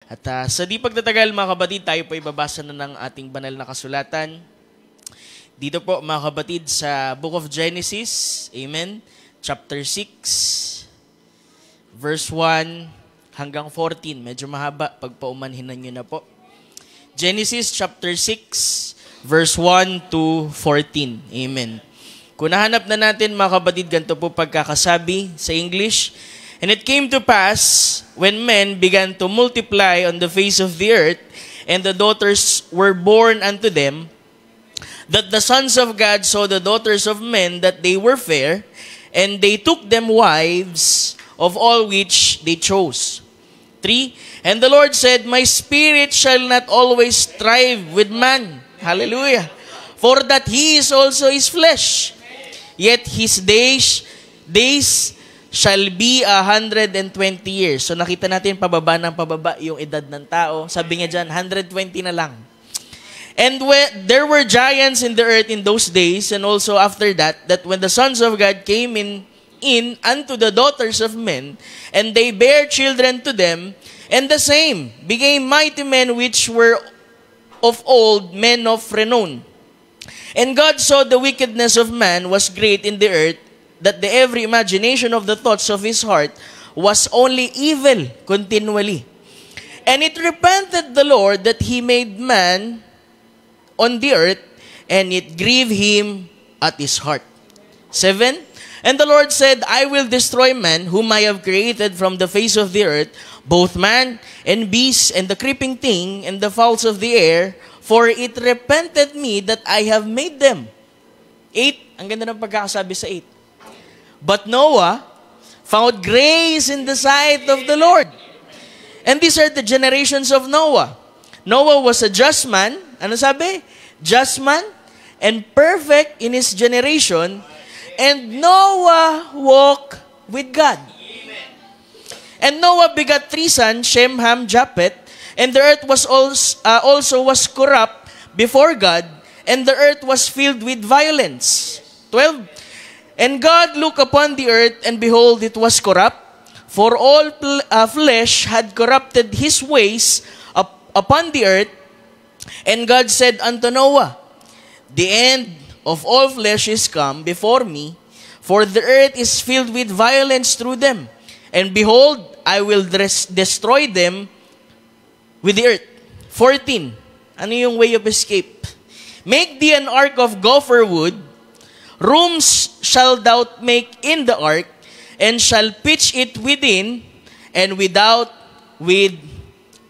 At sa di pagtatagal mga kapatid, tayo po ibabasa na ng ating banal na kasulatan. Dito po mga kapatid sa Book of Genesis, Amen, chapter 6, verse 1 hanggang 14. Medyo mahaba, pag paumanhinan nyo na po. Genesis chapter 6, verse 1 to 14. Amen. Kung nahanap na natin mga kapatid, ganito po pagkakasabi sa English. And it came to pass, when men began to multiply on the face of the earth, and the daughters were born unto them, that the sons of God saw the daughters of men, that they were fair, and they took them wives of all which they chose. 3. And the Lord said, My spirit shall not always strive with man. Hallelujah. For that he is also his flesh. Yet his days shall be 120 years. So nakita natin pababa ng pababa yung edad ng tao. Sabi nga dyan, 120 na lang. And there were giants in the earth in those days, and also after that when the sons of God came in unto the daughters of men, and they bare children to them, and the same became mighty men which were of old, men of renown. And God saw the wickedness of man was great in the earth, that the every imagination of the thoughts of his heart was only evil continually. And it repented the Lord that he made man on the earth, and it grieved him at his heart. 7. And the Lord said, I will destroy man, whom I have created from the face of the earth, both man and beast, and the creeping thing, and the fowls of the air, for it repented me that I have made them. 8. Ang ganda ng pagkakasabi sa 8. But Noah found grace in the sight of the Lord. And these are the generations of Noah. Noah was a just man. Ano sabi? Just man and perfect in his generation. And Noah walked with God. And Noah begat 3 sons, Shem, Ham, Japheth. And the earth was also was corrupt before God. And the earth was filled with violence. 12. And God looked upon the earth, and behold, it was corrupt, for all flesh had corrupted his ways upon the earth. And God said unto Noah, The end of all flesh is come before me, for the earth is filled with violence through them. And behold, I will destroy them with the earth. 14. Ano yung way of escape? Make thee an ark of gopher wood. Rooms shall thou make in the ark, and shall pitch it within, and without with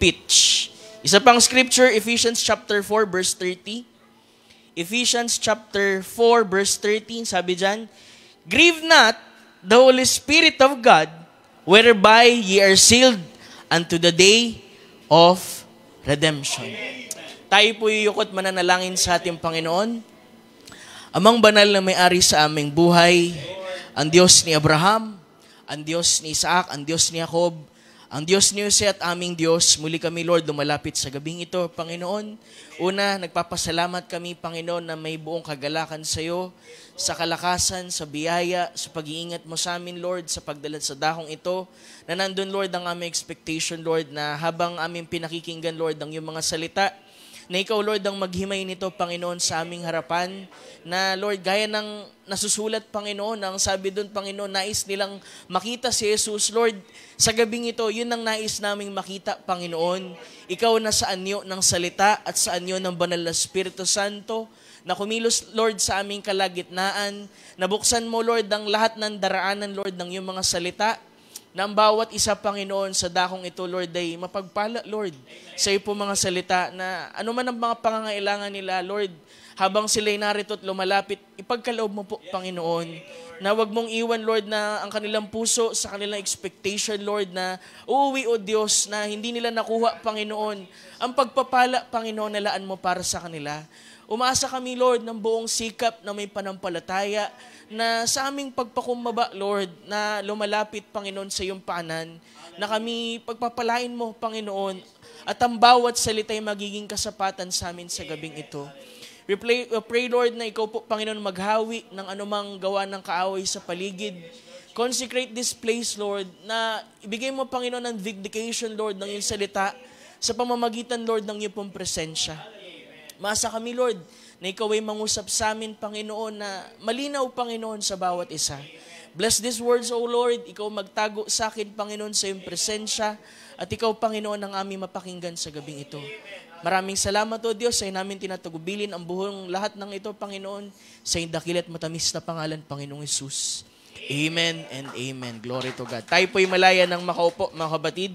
pitch. Isa pang scripture, Ephesians chapter 4, verse 30. Ephesians chapter 4, verse 13, sabi dyan, Grieve not the Holy Spirit of God, whereby ye are sealed unto the day of redemption. Tayo po yuyukot mananalangin sa ating Panginoon. Amang banal na may-ari sa aming buhay, ang Diyos ni Abraham, ang Diyos ni Isaac, ang Diyos ni Jacob, ang Diyos ni Jose at aming Diyos, muli kami, Lord, lumalapit sa gabing ito, Panginoon. Una, nagpapasalamat kami, Panginoon, na may buong kagalakan sa iyo, sa kalakasan, sa biyaya, sa pag-iingat mo sa amin, Lord, sa pagdala sa dakong ito, na nandun, Lord, ang aming expectation, Lord, na habang aming pinakikinggan, Lord, ang iyong mga salita, na ikaw, Lord, ang maghimay nito, Panginoon, sa aming harapan, na, Lord, gaya ng nasusulat, Panginoon, ang sabi doon, Panginoon, nais nilang makita si Jesus, Lord, sa gabing ito, yun ang nais naming makita, Panginoon. Ikaw na sa anyo ng salita at sa anyo ng banal na Espiritu Santo, na kumilos, Lord, sa aming kalagitnaan, nabuksan mo, Lord, ang lahat ng daraanan, Lord, ng iyong mga salita, na ang bawat isa, Panginoon, sa dakong ito, Lord, ay mapagpala, Lord, sa iyo po mga salita na ano man ang mga pangangailangan nila, Lord, habang sila'y narito at lumalapit, ipagkaloob mo po, Panginoon, na wag mong iwan, Lord, na ang kanilang puso sa kanilang expectation, Lord, na uuwi, O Diyos, na hindi nila nakuha, Panginoon, ang pagpapala, Panginoon, na laan mo para sa kanila. Umaasa kami, Lord, ng buong sikap na may panampalataya, na sa aming pagpakumbaba, Lord, na lumalapit, Panginoon, sa iyong paanan, na kami pagpapalain mo, Panginoon, at ang bawat salita ay magiging kasapatan sa amin sa gabing ito. We pray, Lord, na ikaw po, Panginoon, maghawi ng anumang gawa ng kaaway sa paligid. Consecrate this place, Lord, na ibigay mo, Panginoon, ng vindication, Lord, ng iyong salita, sa pamamagitan, Lord, ng iyong pong presensya. Maasa kami, Lord, na ikaw ay mangusap sa amin, Panginoon, na malinaw, Panginoon, sa bawat isa. Bless these words, O Lord. Ikaw magtago sa akin, Panginoon, sa iyong presensya. At ikaw, Panginoon, ang aming mapakinggan sa gabing ito. Maraming salamat, O Diyos, sa namin tinatagubilin ang buong lahat ng ito, Panginoon, sa iyong dakil at matamis na pangalan, Panginoong Hesus. Amen and amen. Glory to God. Tayo po'y malaya ng makaupo, mga kabatid.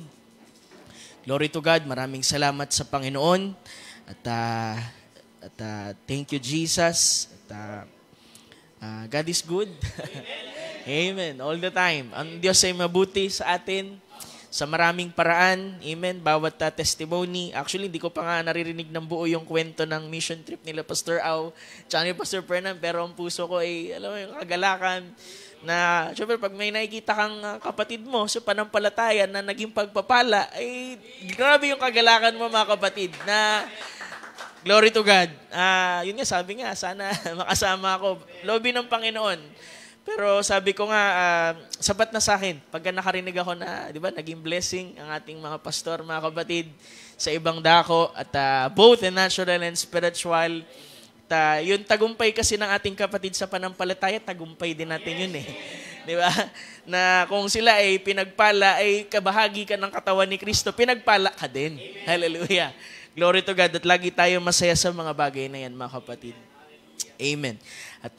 Glory to God. Maraming salamat sa Panginoon. At thank you, Jesus. God is good. Amen. All the time. Ang Diyos ay mabuti sa atin sa maraming paraan. Amen. Bawat testimony. Actually, hindi ko pa nga naririnig ng buo yung kwento ng mission trip nila Pastor Au tsaka ni Pastor Fernan, pero ang puso ko ay, alam mo, yung kagalakan na, syempre, pag may nakikita kang kapatid mo sa panampalataya na naging pagpapala, ay grabe yung kagalakan mo, mga kapatid, na glory to God. Yun nga, sabi nga, sana makasama ako. Lobby ng Panginoon. Pero sabi ko nga, sapat na sa akin. Pagka nakarinig ako na, di ba, naging blessing ang ating mga pastor, mga kapatid, sa ibang dako, at both in natural and spiritual. Yung tagumpay kasi ng ating kapatid sa panampalataya, tagumpay din natin yun eh. Di ba? Na kung sila ay pinagpala, ay kabahagi ka ng katawan ni Kristo, pinagpala ka din. Hallelujah. Glory to God. At lagi tayo masaya sa mga bagay na yan, mga kapatid. Amen. At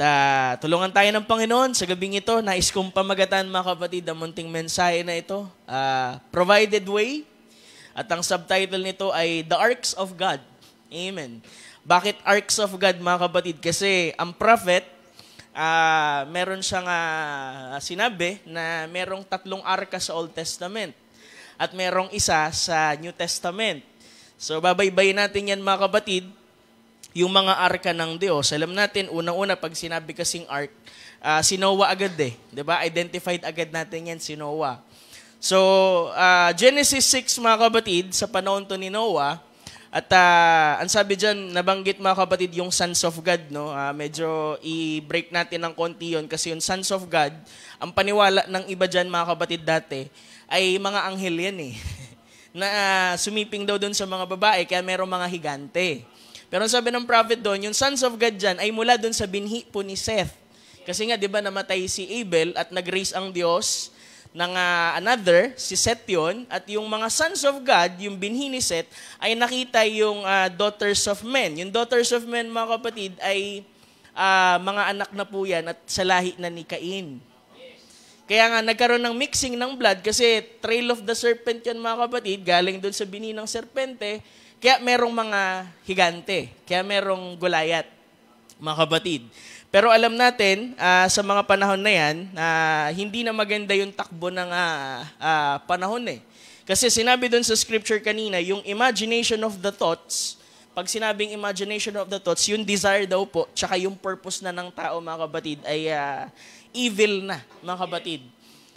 tulungan tayo ng Panginoon sa gabing ito. Nais kong pamagatan, mga kapatid, ang munting mensahe na ito. Provided Way. At ang subtitle nito ay The Arks of God. Amen. Bakit Arks of God, mga kapatid? Kasi ang prophet, meron siyang sinabi na merong 3 arka sa Old Testament at merong isa sa New Testament. So, babaybayin natin yan, mga kapatid, yung mga arka ng Diyos. Alam natin, unang-una, pag sinabi kasing ark, si Noah agad eh. Diba? Identified agad natin yan, si Noah. So, Genesis 6, mga kapatid, sa panahon to ni Noah, at ang sabi dyan, nabanggit, mga kapatid, yung sons of God, no? Medyo i-break natin ng konti yun kasi yung sons of God, ang paniwala ng iba dyan, mga kapatid, dati, ay mga anghel yan eh. Na sumiping daw doon sa mga babae, kaya merong mga higante. Pero ang sabi ng prophet doon, yung sons of God dyan ay mula doon sa binhi po ni Seth. Kasi nga, di ba, namatay si Abel at nag-raise ang Diyos ng another, si Seth yun, at yung mga sons of God, yung binhi ni Seth, ay nakita yung daughters of men. Yung daughters of men, mga kapatid, ay mga anak na po yan at sa lahi na ni Cain. Kaya nga, nagkaroon ng mixing ng blood kasi trail of the serpent yan, mga kapatid, galing doon sa binhi ng serpente, kaya merong mga higante, kaya merong Goliath, mga kapatid. Pero alam natin, sa mga panahon na yan, hindi na maganda yung takbo ng panahon eh. Kasi sinabi doon sa scripture kanina, yung imagination of the thoughts, pag sinabing imagination of the thoughts, yung desire daw po, tsaka yung purpose na ng tao, mga kapatid, ay evil na, mga kapatid.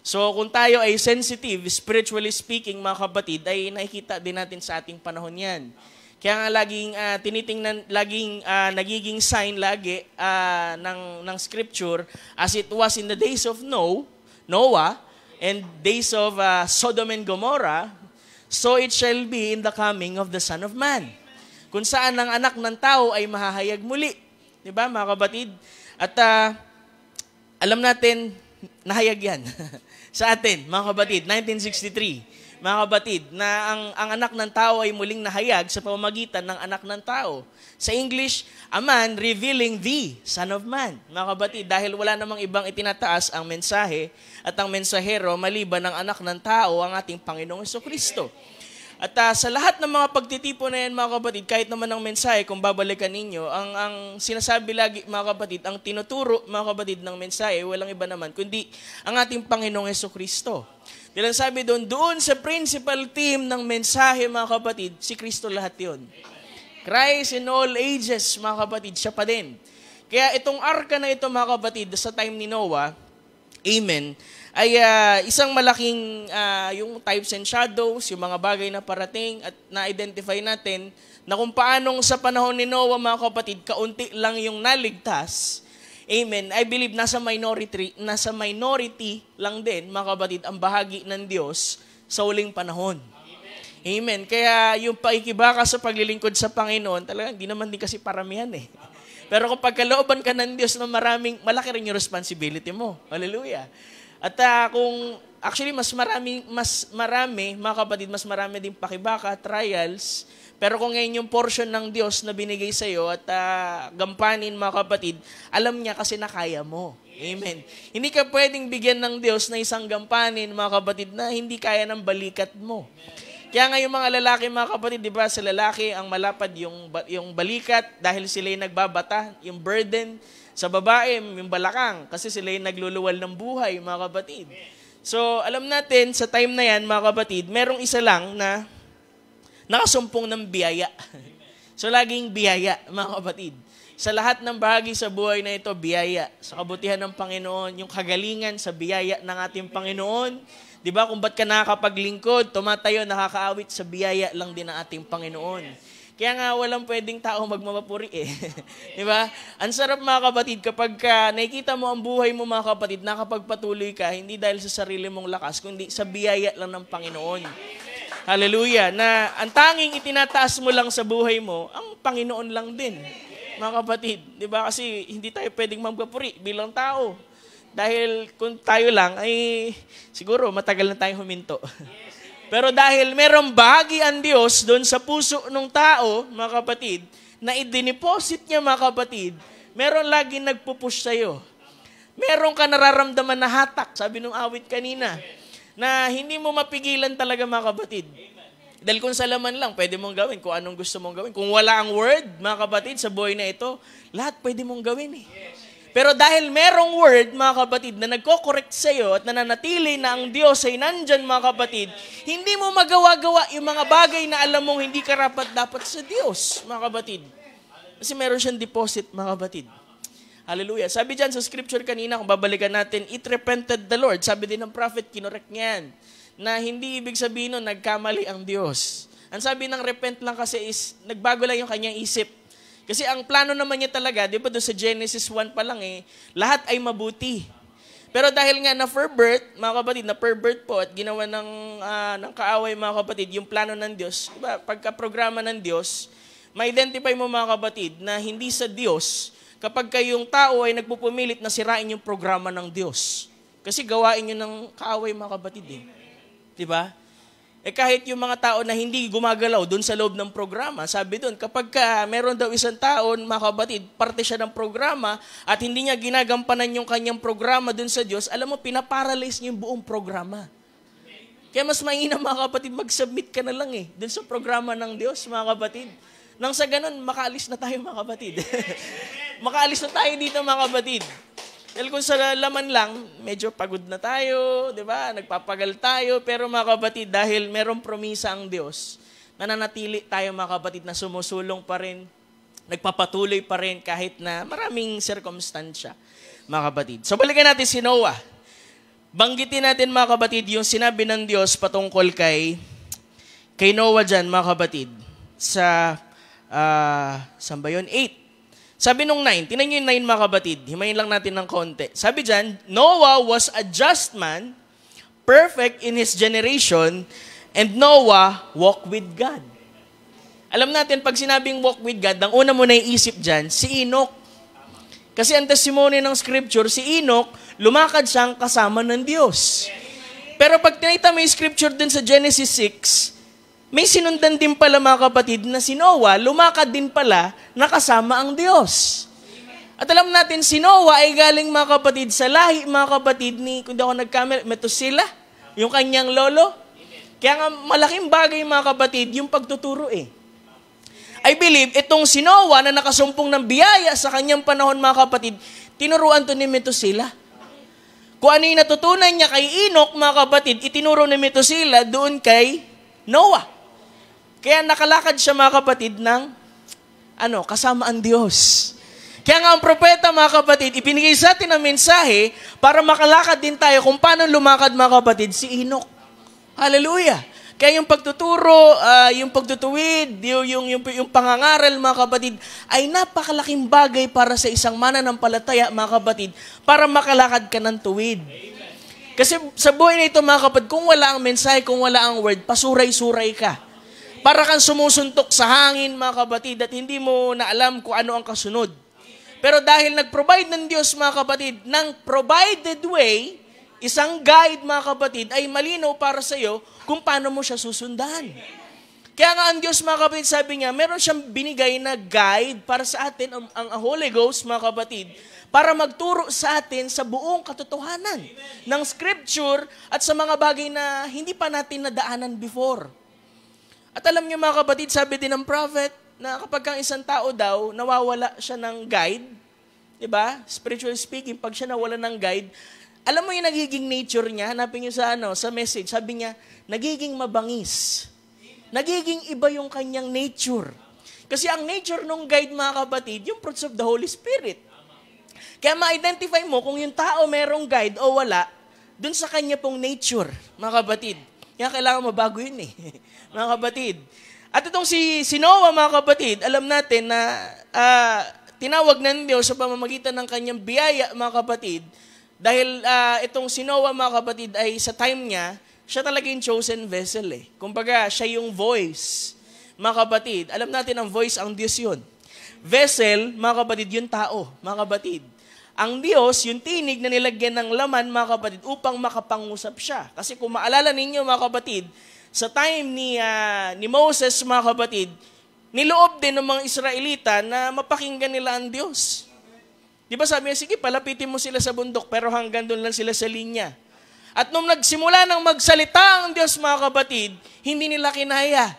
So kung tayo ay sensitive, spiritually speaking, mga kapatid, ay nakikita din natin sa ating panahon yan. Kaya nga laging tinitingnan, laging nagiging sign lagi ng scripture as it was in the days of Noah and days of Sodom and Gomorrah, so it shall be in the coming of the Son of Man. Kung saan ang anak ng tao ay mahahayag muli. Di ba, mga kapatid? At alam natin, nahayag yan sa atin, mga kapatid, 1963. Mga kapatid, na ang anak ng tao ay muling nahayag sa pamamagitan ng anak ng tao. Sa English, a man revealing the Son of Man. Mga kapatid, dahil wala namang ibang itinataas ang mensahe at ang mensahero maliban ng anak ng tao, ang ating Panginoong Jesucristo. At sa lahat ng mga pagtitipo na yan, mga kapatid, kahit naman ang mensahe, kung babalikan ninyo, ang sinasabi lagi, mga kapatid, ang tinuturo, mga kapatid, ng mensahe, walang iba naman, kundi ang ating Panginoong Jesucristo. Dahil sabi doon sa principal theme ng mensahe, mga kapatid, si Kristo lahat yun. Christ in all ages, mga kapatid, siya pa din. Kaya itong arka na ito, mga kapatid, sa time ni Noah, amen, ay isang malaking yung types and shadows, yung mga bagay na parating at na-identify natin na kung paanong sa panahon ni Noah, mga kapatid, kaunti lang yung naligtas. Amen. I believe nasa minority lang din, mga kapatid, ang bahagi ng Diyos sa huling panahon. Amen. Kaya yung pakikibaka sa paglilingkod sa Panginoon, talagang hindi naman din kasi paramihan eh. Pero kung pagkalooban ka ng Diyos na malaki rin yung responsibility mo. Hallelujah. At kung actually mas marami, mga kapatid, mas marami din pakibaka, trials, pero kung ngayon yung portion ng Diyos na binigay sa iyo at gampanin, mga kapatid, alam niya kasi na kaya mo. Amen. Hindi ka pwedeng bigyan ng Diyos na isang gampanin, mga kapatid, na hindi kaya ng balikat mo. Kaya nga yung mga lalaki, mga kapatid, di ba, sa lalaki, ang malapad yung balikat dahil sila yung nagbabata, yung burden. Sa babae, yung balakang, kasi sila yung nagluluwal ng buhay, mga kapatid. So, alam natin, sa time na yan, mga kapatid, merong isa lang na nakasumpong ng biyaya. So, laging biyaya, mga kapatid. Sa lahat ng bahagi sa buhay na ito, biyaya. Sa kabutihan ng Panginoon, yung kagalingan sa biyaya ng ating Panginoon. Di ba, kung ba't ka nakakapaglingkod, tumatayo, nakakaawit sa biyaya lang din ng ating Panginoon. Kaya nga, walang pwedeng tao magmamapuri eh. Di ba? Ang sarap, mga kapatid, kapag nakikita mo ang buhay mo, mga kapatid, nakapagpatuloy ka, hindi dahil sa sarili mong lakas, kundi sa biyaya lang ng Panginoon. Hallelujah. Na ang tanging itinataas mo lang sa buhay mo, ang Panginoon lang din. Mga kapatid, di ba? Kasi hindi tayo pwedeng magpapuri bilang tao. Dahil kung tayo lang, ay siguro matagal na tayong huminto. Pero dahil merong bahagi ang Diyos doon sa puso ng tao, mga kapatid, na idiniposit niya, mga kapatid, meron laging nagpupush sa'yo. Meron ka nararamdaman na hatak, sabi nung awit kanina, na hindi mo mapigilan talaga, mga kapatid. Dahil kung sa laman lang, pwede mong gawin kung anong gusto mong gawin. Kung wala ang word, mga kapatid, sa buhay na ito, lahat pwede mong gawin eh. Pero dahil merong word, mga kapatid, na nagko-correct sa'yo at nananatili na ang Diyos ay nandyan, mga kapatid, hindi mo magawa-gawa yung mga bagay na alam mong hindi karapat-dapat sa Diyos, mga kapatid. Kasi meron siyang deposit, mga kapatid. Hallelujah. Sabi dyan sa scripture kanina, kung babalikan natin, it repented the Lord. Sabi din ng prophet, kinorek niya yan, na hindi ibig sabihin nun, nagkamali ang Diyos. Ang sabi ng repent lang kasi is, nagbago lang yung kanyang isip. Kasi ang plano naman niya talaga, di ba doon sa Genesis 1 pa lang lahat ay mabuti. Pero dahil nga na-pervert, mga kapatid, na-pervert po at ginawa ng kaaway, mga kapatid, yung plano ng Diyos, di ba, pagka-programa ng Diyos, ma-identify mo, mga kapatid, na hindi sa Diyos, kapag kayong tao ay nagpupumilit na sirain yung programa ng Diyos. Kasi gawain nyo ng kaaway, mga kapatid Di ba? Kahit yung mga tao na hindi gumagalaw doon sa loob ng programa, sabi doon, kapag meron daw isang tao, mga kapatid, parte siya ng programa at hindi niya ginagampanan yung kanyang programa doon sa Diyos, alam mo, pinaparalyze niya yung buong programa. Kaya mas mainam, mga kapatid, mag-submit ka na lang doon sa programa ng Diyos, mga kapatid. Nang sa ganun, makaalis na tayo, mga kapatid. Makaalis na tayo dito, mga kapatid. Dahil kung sa laman lang, medyo pagod na tayo, di ba? Nagpapagal tayo. Pero mga kapatid, dahil merong promisa ang Diyos, nananatili tayo, mga kapatid, na sumusulong pa rin, nagpapatuloy pa rin kahit na maraming sirkumstansya, mga kapatid. So balikan natin si Noah. Banggitin natin, mga kapatid, yung sinabi ng Diyos patungkol kay Noah dyan, mga kapatid, sa, saan ba yun? 8. Sabi nung 9, tinan nyo yung 9, mga kapatid. Himayin lang natin ng konti. Sabi dyan, Noah was a just man, perfect in his generation, and Noah walked with God. Alam natin, pag sinabing walk with God, ang una mo na iisip dyan, si Enoch. Kasi ang testimony ng scripture, si Enoch, lumakad siyang kasama ng Diyos. Pero pag tinita mo yung scripture dun sa Genesis 6, may sinundan din pala, mga kapatid, na si Noah, lumakad din pala nakasama ang Diyos. At alam natin, si Noah ay galing, mga kapatid, sa lahi, mga kapatid, ni, kung di ako nagkamera, Metusela, yung kanyang lolo. Kaya nga malaking bagay, mga kapatid, yung pagtuturo I believe, itong si Noah na nakasumpong ng biyaya sa kanyang panahon, mga kapatid, tinuruan to ni Metusela. Kung ano yung natutunan niya kay Enoch, mga kapatid, itinuro ni Metusela doon kay Noah. Kaya nakalakad siya, mga kapatid, ng kasama ang Diyos. Kaya nga ang propeta, mga kapatid, ibinigay sa atin ang mensahe para makalakad din tayo kung paano lumakad, mga kapatid, si Enoch. Hallelujah! Kaya yung pagtuturo, yung pagtutuwid, yung pangangaral, mga kapatid, ay napakalaking bagay para sa isang mananampalataya, mga kapatid, para makalakad ka ng tuwid. Kasi sa buhay na ito, mga kapatid, kung wala ang mensahe, kung wala ang word, pasuray-suray ka. Para kang sumusuntok sa hangin, mga kapatid, at hindi mo na alam kung ano ang kasunod. Pero dahil nag-provide ng Diyos, mga kapatid, ng provided way, isang guide, mga kapatid, ay malinaw para sa iyo kung paano mo siya susundan. Kaya nga ang Diyos, mga kapatid, sabi niya, meron siyang binigay na guide para sa atin, ang Holy Ghost, mga kapatid, para magturo sa atin sa buong katotohanan ng Scripture at sa mga bagay na hindi pa natin nadaanan before. At alam niyo, mga kapatid, sabi din ng prophet, na kapag kang isang tao daw, nawawala siya ng guide, di ba? Spiritually speaking, pag siya nawala ng guide, alam mo yung nagiging nature niya, hanapin niyo sa message, sabi niya, nagiging mabangis. Nagiging iba yung kanyang nature. Kasi ang nature ng guide, mga kapatid, yung fruits of the Holy Spirit. Kaya ma-identify mo kung yung tao merong guide o wala, dun sa kanya pong nature, mga kapatid. Kaya kailangan mabago yun mga kapatid. At itong si Noah, mga kapatid, alam natin na tinawag ng Diyos sa pamamagitan ng kanyang biyaya, mga kapatid, dahil itong si Noah, mga kapatid, ay sa time niya, siya talaga yung chosen vessel Kumbaga, siya yung voice, mga kapatid. Alam natin ang voice, ang Diyos yun. Vessel, mga kapatid, yung tao, mga kapatid. Ang Diyos, yung tinig na nilagyan ng laman, mga kapatid, upang makapangusap siya. Kasi kung maalala ninyo, mga kapatid, sa time ni Moses, mga kapatid, niloob din ng mga Israelita na mapakinggan nila ang Diyos. Di ba sabi niya, sige, palapitin mo sila sa bundok, pero hanggang doon lang sila sa linya. At nung nagsimula ng magsalita ang Diyos, mga kapatid, hindi nila kinaya.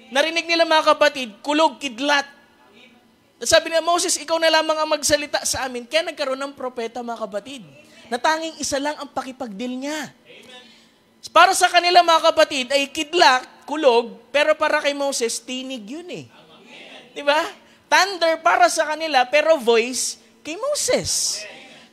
Narinig nila, mga kapatid, kulog, kidlat. At sabi niya, Moses, ikaw na lamang ang magsalita sa amin. Kaya nagkaroon ng propeta, mga kapatid, na tanging isa lang ang pakipagdil niya. Para sa kanila, mga kapatid, ay kidlat, kulog, pero para kay Moses, tinig yun Diba? Thunder para sa kanila, pero voice kay Moses.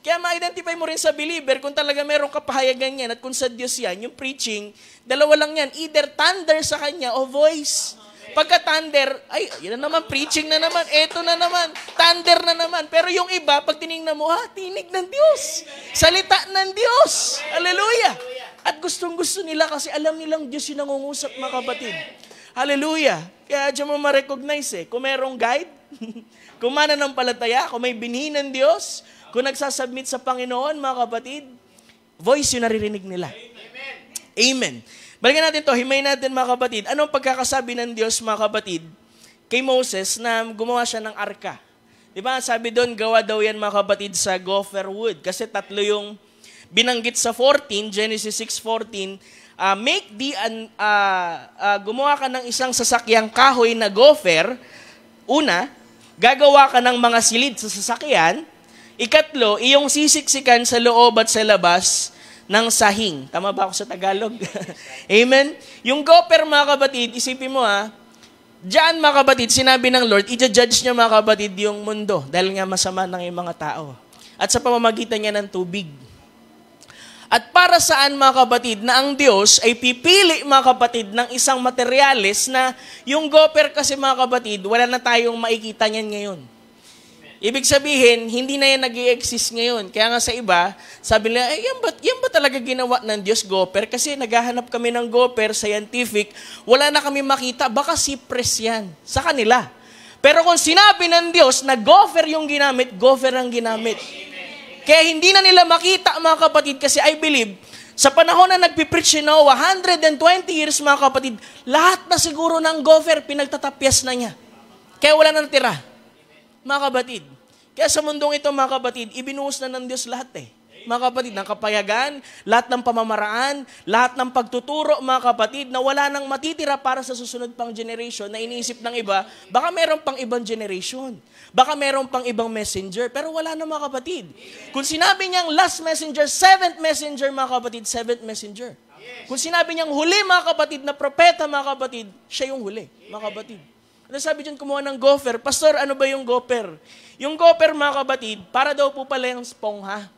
Kaya ma-identify mo rin sa believer kung talaga merong kapahayagan yan at kung sa Diyos yan, yung preaching, dalawa lang yan, either thunder sa kanya o voice. Pagka thunder, ay, yun na naman, preaching na naman, eto na naman, thunder na naman. Pero yung iba, pag tinignan mo, tinig ng Diyos. Salita ng Diyos. Hallelujah. At gustong-gusto nila kasi alam nilang Diyos yung nangungusap, mga kapatid. Hallelujah. Kaya dyan mo ma-recognize kung merong guide, kung mananampalataya, kung may binhi ng Diyos, kung nagsasubmit sa Panginoon, mga kapatid, voice yung naririnig nila. Amen. Balikan natin to, himay natin, mga kapatid. Anong pagkakasabi ng Diyos, mga kapatid, kay Moses na gumawa siya ng arka? Diba? Sabi doon, gawa daw yan, mga kapatid, sa gopher wood. Kasi tatlo yung binanggit sa 14, Genesis 6:14, gumawa ka ng isang sasakyang kahoy na gopher. Una, gagawa ka ng mga silid sa sasakyan. Ikatlo, iyong sisiksikan sa loob at sa labas ng sahing. Tama ba ako sa Tagalog? Amen? Yung gopher, mga kapatid, isipin mo diyan, mga kapatid, sinabi ng Lord, i-judge niya, mga kapatid, yung mundo dahil nga masama ng yung mga tao. At sa pamamagitan niya ng tubig. At para saan, mga kapatid, na ang Diyos ay pipili, mga kapatid, ng isang materyales na yung gopher kasi, mga kapatid, wala na tayong makikita niyan ngayon. Ibig sabihin, hindi na yan nag-i-exist ngayon. Kaya nga sa iba, sabi nila, yan ba talaga ginawa ng Diyos, gopher? Kasi naghahanap kami ng gopher, scientific, wala na kami makita, baka cypress yan sa kanila. Pero kung sinabi ng Diyos na gopher yung ginamit, gopher ang ginamit. Kaya hindi na nila makita, mga kapatid, kasi I believe, sa panahon na nagpipreach si Noah, 120 years, mga kapatid, lahat na siguro ng gopher, pinagtatapyas na niya. Kaya wala na natira, mga kapatid. Kaya sa mundong ito, mga kapatid, ibinuhos na ng Diyos lahat mga kapatid, ng kapayagan, lahat ng pamamaraan, lahat ng pagtuturo, mga kapatid, na wala nang matitira para sa susunod pang generation na iniisip ng iba, baka meron pang ibang generation. Baka meron pang ibang messenger, pero wala na, mga kapatid. Kung sinabi niyang last messenger, seventh messenger, mga kapatid, seventh messenger. Kung sinabi niyang huli, mga kapatid, na propeta, mga kapatid, siya yung huli, mga kapatid. Ano sabi dyan, kumuha ng gopher? Pastor, ano ba yung gopher? Yung gopher, mga kapatid, para daw po pala yung spongha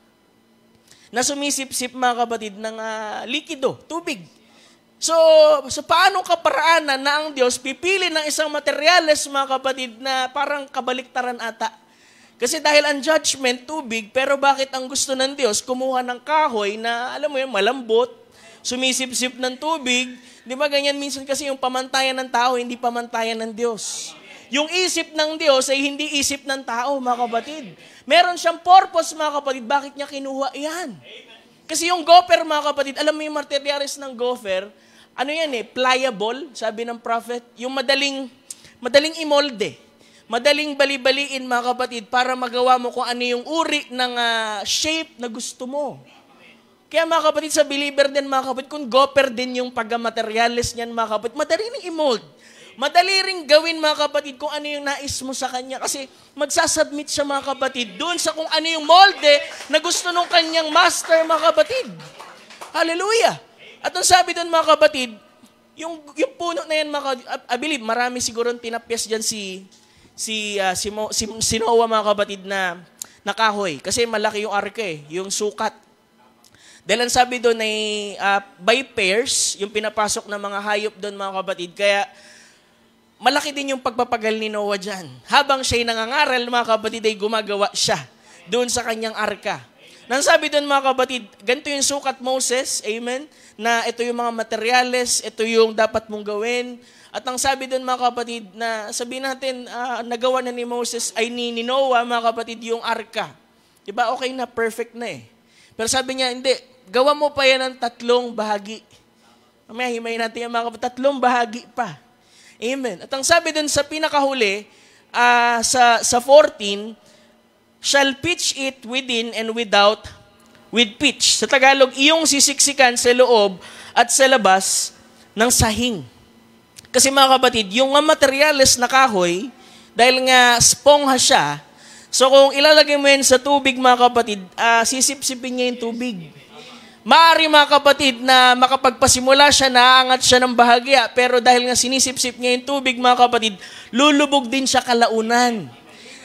na sumisip-sip, mga kapatid, ng likido, tubig. So paano kaparaanan na ang Diyos pipili ng isang materyales, mga kapatid, na parang kabaliktaran ata? Kasi dahil ang judgment, tubig, pero bakit ang gusto ng Diyos kumuha ng kahoy na, alam mo yun, malambot, sumisip-sip ng tubig, Di ba ganyan minsan kasi yung pamantayan ng tao, hindi pamantayan ng Diyos. Yung isip ng Diyos ay hindi isip ng tao, mga kapatid. Meron siyang purpose, mga kapatid. Bakit niya kinuha yan? Kasi yung gopher, mga kapatid, alam mo yung materialis ng gopher, ano yan pliable, sabi ng prophet, yung madaling imolde. Madaling bali-baliin, mga kapatid, para magawa mo kung ano yung uri ng shape na gusto mo. Kaya mga kapatid, sa believer din, mga kapatid, kung gopher din yung pagka-materialis niyan, mga kapatid, madali rin i-mold. Madali rin gawin, mga kapatid, kung ano yung nais mo sa kanya. Kasi magsasubmit siya, mga kapatid, doon sa kung ano yung molde na gusto nung kanyang master, mga kapatid. Hallelujah! At ang sabi doon, mga kapatid, yung puno na yan, mga kapatid, I believe, marami siguro tinapyas dyan si Noah, mga kapatid, na kahoy. Kasi malaki yung arka yung sukat. Dahil ang sabi doon ay by pairs, yung pinapasok ng mga hayop doon, mga kapatid. Kaya malaki din yung pagpapagal ni Noah dyan. Habang siya'y nangangaral, mga kapatid, ay gumagawa siya doon sa kanyang arka. Nang sabi doon, mga kapatid, ganito yung sukat Moses, amen, na ito yung mga materyales, ito yung dapat mong gawin. At ang sabi doon, mga kapatid, na sabihin natin, nagawa na ni Moses, ay ni Noah, mga kapatid, yung arka. Diba, okay na, perfect na Pero sabi niya, hindi, gawa mo pa yan ng 3 bahagi. Mamaya, himayin natin yung mga kapatid, 3 bahagi pa. Amen. At ang sabi dun sa pinakahuli, sa 14, shall pitch it within and without with pitch. Sa Tagalog, iyong sisiksikan sa loob at sa labas ng sahing. Kasi mga kapatid, yung materials na kahoy, dahil nga spongha siya, so kung ilalagay mo yan sa tubig, mga kapatid, sisip-sipin niya yung tubig. Maaari, mga kapatid, na makapagpasimula siya, naaangat siya ng bahagya, pero dahil nga sinisip-sip niya yung tubig, mga kapatid, lulubog din siya kalaunan.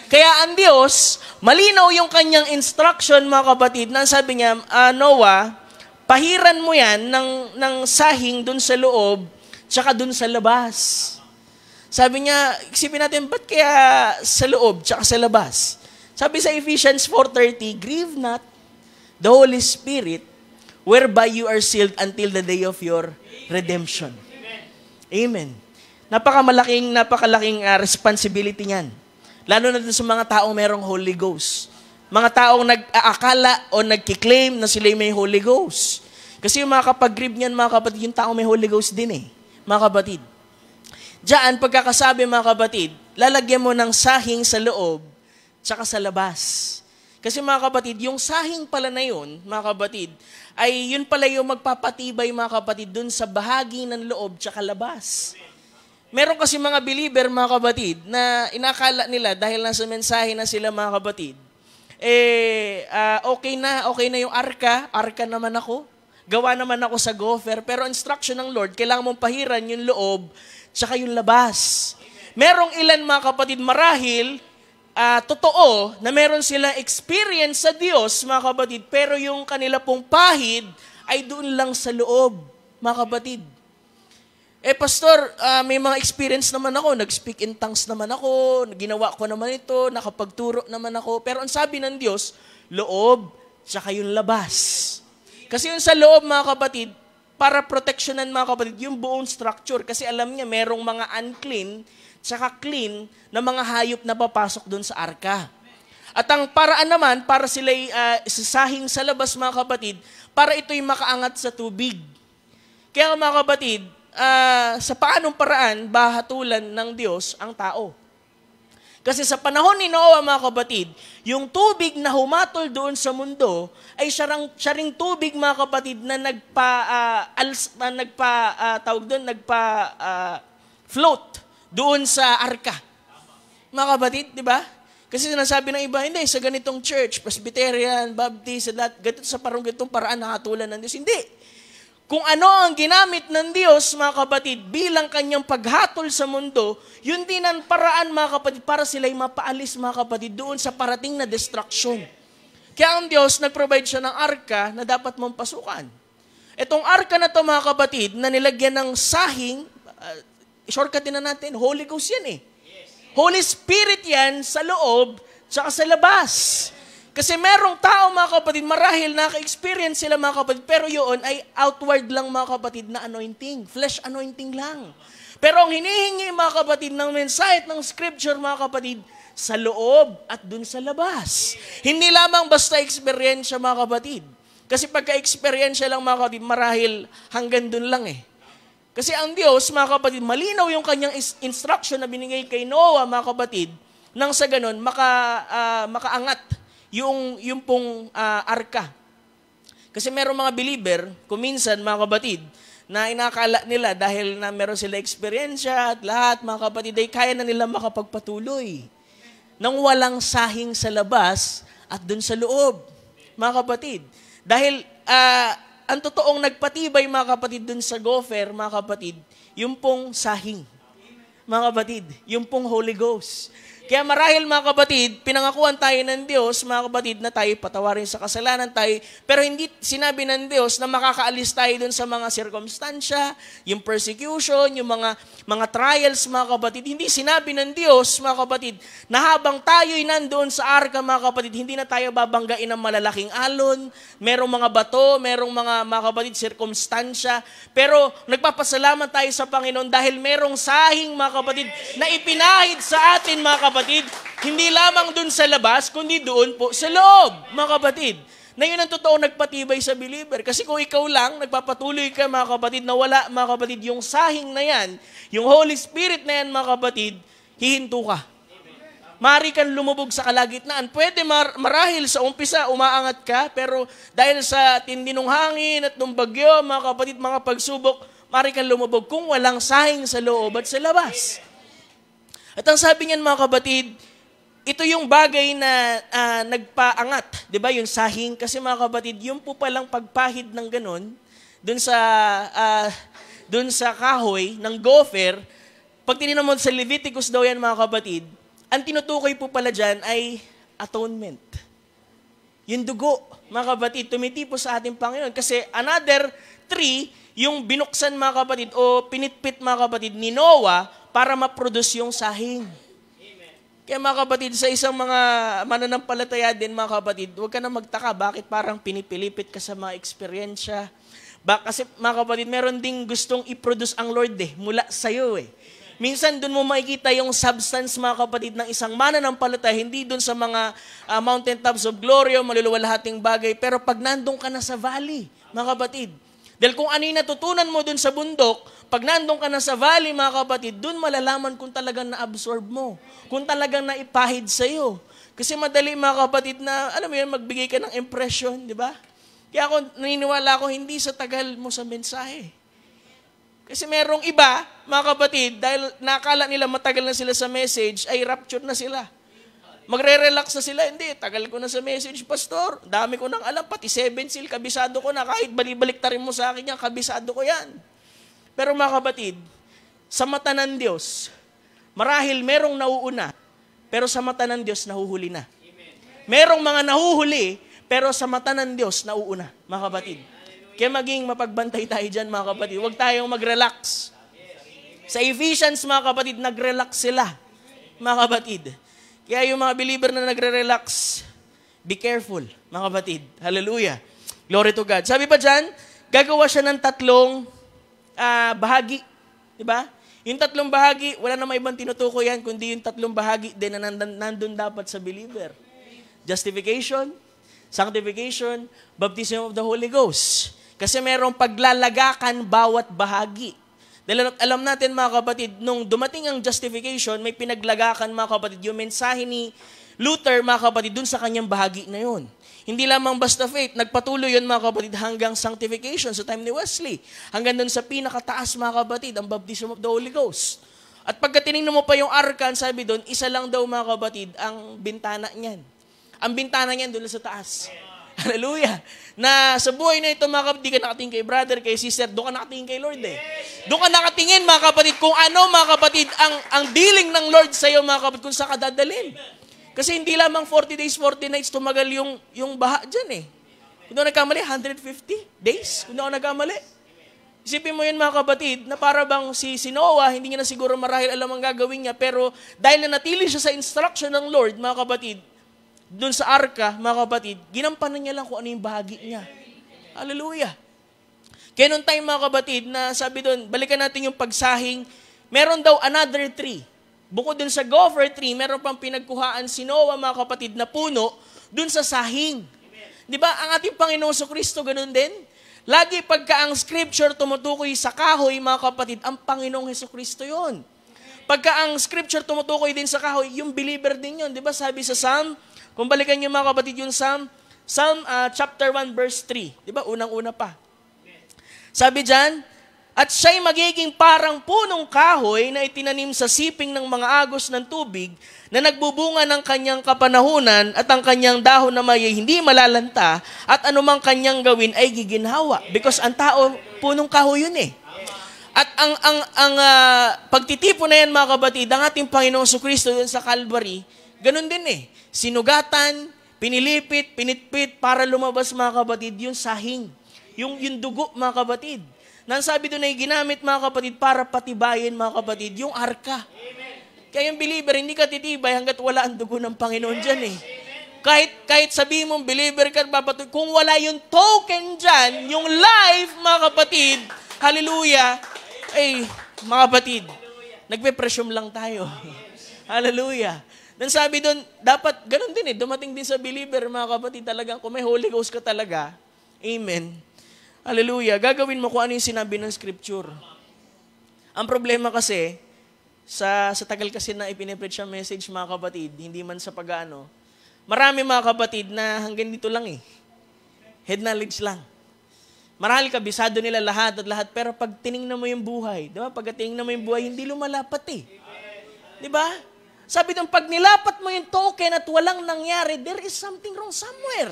Kaya ang Diyos, malinaw yung kanyang instruction, mga kapatid, na sabi niya, Noah, pahiran mo yan ng sahing dun sa loob, tsaka dun sa labas. Sabi niya, isipin natin, ba't kaya sa loob, tsaka sa labas? Sabi sa Ephesians 4:30, grieve not the Holy Spirit, whereby you are sealed until the day of your redemption. Amen. Napakalaking responsibility niyan. Lalo na sa mga taong merong Holy Ghost. Mga taong nag-aakala o nagkiklaim na sila may Holy Ghost. Kasi yung mga kapag-grieve niyan, mga kapatid, yung taong may Holy Ghost din mga kapatid. Diyan, pagkakasabi, mga kapatid, lalagyan mo ng sahing sa loob, tsaka sa labas. Kasi mga kapatid, yung sahing pala na yun, mga kapatid, ay yun pala yung magpapatibay, mga kapatid, dun sa bahagi ng loob tsaka labas. Meron kasi mga believer, mga kapatid, na inakala nila dahil nasa mensahe na sila, mga kapatid, okay na yung arka naman ako, gawa naman ako sa gopher, pero instruction ng Lord, kailangan mong pahiran yung loob tsaka yung labas. Merong ilan, mga kapatid, marahil, totoo na meron silang experience sa Diyos, mga kapatid, pero yung kanila pong pahid ay doon lang sa loob, mga kapatid. Pastor, may mga experience naman ako, nag-speak in tongues naman ako, ginawa ko naman ito, nakapagturo naman ako, pero ang sabi ng Diyos, loob, tsaka yung labas. Kasi yung sa loob, mga kapatid, para proteksyonan, mga kapatid, yung buong structure, kasi alam niya, merong mga unclean, tsaka clean na mga hayop na papasok doon sa arka. At ang paraan naman, para sila'y sasahing sa labas, mga kapatid, para ito'y makaangat sa tubig. Kaya mga kapatid, sa paanong paraan, bahatulan ng Diyos ang tao. Kasi sa panahon ni Noah, mga kapatid, yung tubig na humatol doon sa mundo, ay siya ring tubig, mga kapatid, na float doon sa arka. Mga kapatid, di ba? Kasi sinasabi ng iba, hindi, sa ganitong church, Presbyterian, Baptist, ganito sa ganitong paraan nakatulan ng Diyos. Hindi. Kung ano ang ginamit ng Diyos, mga kapatid, bilang kanyang paghatol sa mundo, yun din ang paraan, mga kapatid, para sila'y mapaalis, mga kapatid, doon sa parating na destruction. Kaya ang Diyos, nag-provide siya ng arka na dapat mong pasukan. Itong arka na to, mga kapatid, na nilagyan ng sahing, shortcutin na natin, Holy Ghost yan Holy Spirit yan sa loob, tsaka sa labas. Kasi merong tao, mga kapatid, marahil naka-experience sila, mga kapatid, pero yun ay outward lang, mga kapatid, na anointing. Flesh anointing lang. Pero ang hinihingi, mga kapatid, ng mensahe ng scripture, mga kapatid, sa loob at dun sa labas. Hindi lamang basta experience, mga kapatid. Kasi pagka-experience lang, mga kapatid, marahil hanggang dun lang eh. Kasi ang Diyos, mga kapatid, malinaw yung kanyang instruction na binigay kay Noah, mga kapatid, nang sa ganun, makaangat yung pong arka. Kasi merong mga believer, kuminsan, mga kapatid, na inakala nila dahil na meron sila eksperyensya at lahat, mga kapatid, ay kaya na nila makapagpatuloy nang walang sahing sa labas at dun sa loob, mga kapatid. Dahil ang totoong nagpatibay, mga kapatid, dun sa gopher, mga kapatid, yung pong sahing. Mga kapatid, yung pong Holy Ghost. Kaya marahil, mga kapatid, pinangakuan tayo ng Diyos, mga kapatid, na tayo patawarin sa kasalanan tayo, pero hindi sinabi ng Diyos na makakaalis tayo dun sa mga sirkumstansya, yung persecution, yung mga trials, mga kapatid. Hindi sinabi ng Diyos, mga kapatid, na habang tayo'y nandoon sa arka, mga kapatid, hindi na tayo babanggain ng malalaking alon, merong mga bato, merong mga kapatid, sirkumstansya, pero nagpapasalamat tayo sa Panginoon dahil merong sahing, mga kapatid, na ipinahid sa atin, mga kapatid, hindi lamang dun sa labas, kundi doon po sa loob, mga kapatid. Na yun ang totoo nagpatibay sa believer. Kasi kung ikaw lang, nagpapatuloy ka, mga kapatid, na wala, mga kapatid, yung sahing na yan, yung Holy Spirit na yan, mga kapatid, hihinto ka. Maaari kang lumubog sa kalagitnaan. Pwede marahil sa umpisa, umaangat ka, pero dahil sa tindi ng hangin at ng bagyo, mga kapatid, mga pagsubok, maaari kang lumubog kung walang sahing sa loob at sa labas. At ang sabi niyan, mga kapatid, ito yung bagay na nagpaangat, di ba, yung sahing. Kasi, mga kapatid, yung po palang pagpahid ng ganon, dun sa kahoy ng gopher, pag tinignan mo sa Leviticus daw yan, mga kapatid, ang tinutukoy po pala dyan ay atonement. Yung dugo, mga kapatid, tumitipo sa ating Panginoon. Kasi another tree, yung binuksan, mga kapatid, o pinitpit, mga kapatid, ni Noah, para ma-produce yung sahing. Kaya, mga kapatid, sa isang mga mananampalataya din, mga kapatid, huwag ka na magtaka, bakit parang pinipilipit ka sa mga eksperyensya. Kasi, mga kapatid, meron ding gustong i-produce ang Lord mula sa'yo Minsan, dun mo makikita yung substance, mga kapatid, ng isang mananampalataya, hindi dun sa mga mountain tops of glory o maluluwalhating bagay, pero pag nandun ka na sa valley, mga kapatid, dahil kung ano yung natutunan mo dun sa bundok, pag nandun ka na sa valley, mga kapatid, dun malalaman kung talagang na-absorb mo, kung talagang naipahid sa'yo. Kasi madali, mga kapatid, na, alam mo yun, magbigay ka ng impression, di ba? Kaya ako, naniniwala ako, hindi sa tagal mo sa mensahe. Kasi merong iba, mga kapatid, dahil nakala nila matagal na sila sa message, ay rapture na sila. Magre-relax na sila. Hindi, tagal ko na sa message, pastor. Dami ko nang alam, pati 7 seal, kabisado ko na. Kahit balibalik ta rin mo sa akin yan, kabisado ko yan. Pero, mga kapatid, sa mata ng Diyos, marahil merong nauuna, pero sa mata ng Diyos, nahuhuli na. Merong mga nahuhuli, pero sa mata ng Diyos, nauuna, mga kapatid. Kaya maging mapagbantay tayo dyan, mga kapatid. Huwag tayong mag-relax. Sa Ephesians, mga kapatid, nag-relax sila, mga kapatid. Kaya yung mga believer na nagre-relax, be careful, mga kapatid. Hallelujah. Glory to God. Sabi pa dyan, gagawa siya ng 3 bahagi. Diba? Yung 3 bahagi, wala na may ibang tinutukoy yan, kundi yung 3 bahagi din na nandun dapat sa believer. Justification, sanctification, baptism of the Holy Ghost. Kasi merong paglalagakan bawat bahagi. Dahil alam natin, mga kapatid, nung dumating ang justification, may pinaglagakan, mga kapatid, yung mensahe ni Luther, mga kapatid, dun sa kanyang bahagi na yun. Hindi lamang basta faith, nagpatuloy yun, mga kapatid, hanggang sanctification sa time ni Wesley. Hanggang dun sa pinakataas, mga kapatid, ang baptism of the Holy Ghost. At pagka tinignan mo pa yung arkan, sabi doon, isa lang daw, mga kapatid, ang bintana niyan. Ang bintana niyan doon sa taas. Hallelujah. Na sa buhay na ito, mga kapatid, di ka nakatingin kay brother, kay sister, doon ka nakatingin kay Lord Doon ka nakatingin, mga kapatid, kung ano, mga kapatid, ang dealing ng Lord sa iyo, mga kapatid, kung saan ka dadalhin. Kasi hindi lamang 40 days, 40 nights tumagal yung baha dyan Kung ako nagkamali, 150 days. Kung ako nagkamali. Isipin mo yun, mga kapatid, na para bang si Noah, hindi niya na siguro marahil alam ang gagawin niya, pero dahil na natili siya sa instruction ng Lord, mga kapatid, doon sa arka, mga kapatid, ginampanan niya lang kung ano yung bahagi niya. Hallelujah. Kaya noong time, mga kapatid, na sabi doon, balikan natin yung pagsahing, meron daw another tree. Bukod doon sa gopher tree, meron pang pinagkuhaan si Noah, mga kapatid, na puno doon sa sahing. Di ba? Ang ating Panginoon Kristo, ganun din. Lagi pagka ang scripture tumutukoy sa kahoy, mga kapatid, ang Panginoong Kristo yon. Pagka ang scripture tumutukoy din sa kahoy, yung believer din yun. Di ba? Sabi sa Psalm, kung balikan niyo, mga kapatid, yung Psalm chapter 1, verse 3. Di ba? Unang-una pa. Sabi dyan, at siya'y magiging parang punong kahoy na itinanim sa siping ng mga agos ng tubig na nagbubunga ng kanyang kapanahunan at ang kanyang dahon na may hindi malalanta at anumang kanyang gawin ay giginhawa. Because ang tao, punong kahoy yun eh. At ang pagtitipon na yan, mga kapatid, ang ating Panginoong Kristo dun sa Calvary, ganun din eh. Sinugatan, pinilipit, pinitpit para lumabas, mga kapatid, yung sahing. Yung dugo, mga kapatid. Nang sabi doon ay ginamit, mga kapatid, para patibayin, mga kapatid, yung arka. Kaya yung believer, hindi ka titibay hanggat wala ang dugo ng Panginoon dyan eh. Kahit sabihin mong believer ka, kung wala yung token dyan, yung life, mga kapatid, hallelujah, mga kapatid, nagpe-presume lang tayo. Hallelujah. Nang sabi doon, dapat, ganun din eh, dumating din sa believer, mga kapatid, talagang kung may Holy Ghost ka talaga, amen. Hallelujah. Gagawin mo kung ano yung sinabi ng Scripture. Ang problema kasi, sa tagal kasi na ipinipreach ang message, mga kapatid, hindi man sa pag-ano, marami, mga kapatid, na hanggang dito lang eh. Head knowledge lang. Marahil kabisado nila lahat, pero pag tinignan mo yung buhay, di ba? Pag tinignan mo yung buhay, hindi lumalapat eh. Di ba? Sabi doon, pag nilapat mo yung token at walang nangyari, there is something wrong somewhere.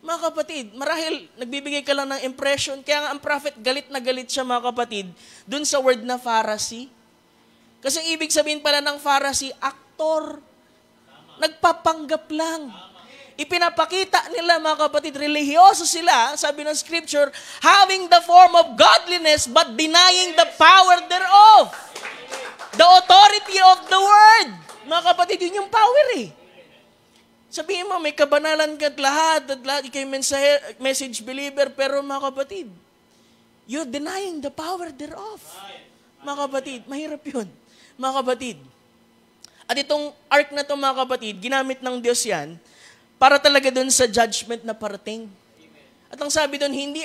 Mga kapatid, marahil nagbibigay ka lang ng impression, kaya nga ang prophet galit na galit siya, mga kapatid, dun sa word na Pharisee. Kasi ibig sabihin pala ng Pharisee, aktor. Nagpapanggap lang. Ipinapakita nila, mga kapatid, religyoso sila, sabi ng scripture, having the form of godliness but denying the power thereof. The authority of the word. Mga kapatid, yun yung power eh. Sabihin mo, may kabanalan ka at lahat, ikay message believer, pero mga kapatid, you're denying the power thereof. Mga kapatid, mahirap yun. Mga kapatid. At itong ark na to, mga kapatid, ginamit ng Diyos yan, para talaga dun sa judgment na parating. At ang sabi dun, hindi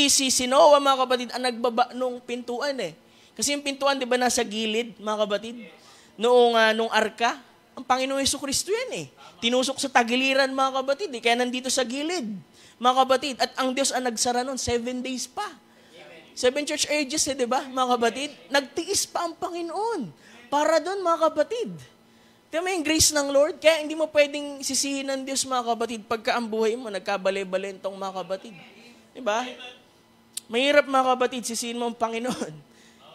si Noah, mga kapatid, ang nagbaba nung pintuan eh. Kasi yung pintuan, di ba, nasa gilid, mga kapatid, nung arka, ang Panginoong Kristo yan eh. Tinusok sa tagiliran, mga kapatid. Kaya nandito sa gilid, mga kapatid. At ang Diyos ang nagsara nun, 7 days pa. 7 church ages di ba, mga kapatid? Nagtiis pa ang Panginoon. Para doon, mga kapatid. Kaya may grace ng Lord. Kaya hindi mo pwedeng sisihin ng Diyos, mga kapatid, pagka ang buhay mo, nagkabali-balentong, mga kapatid. Di ba? Mahirap, mga kapatid, sisihin mo ang Panginoon.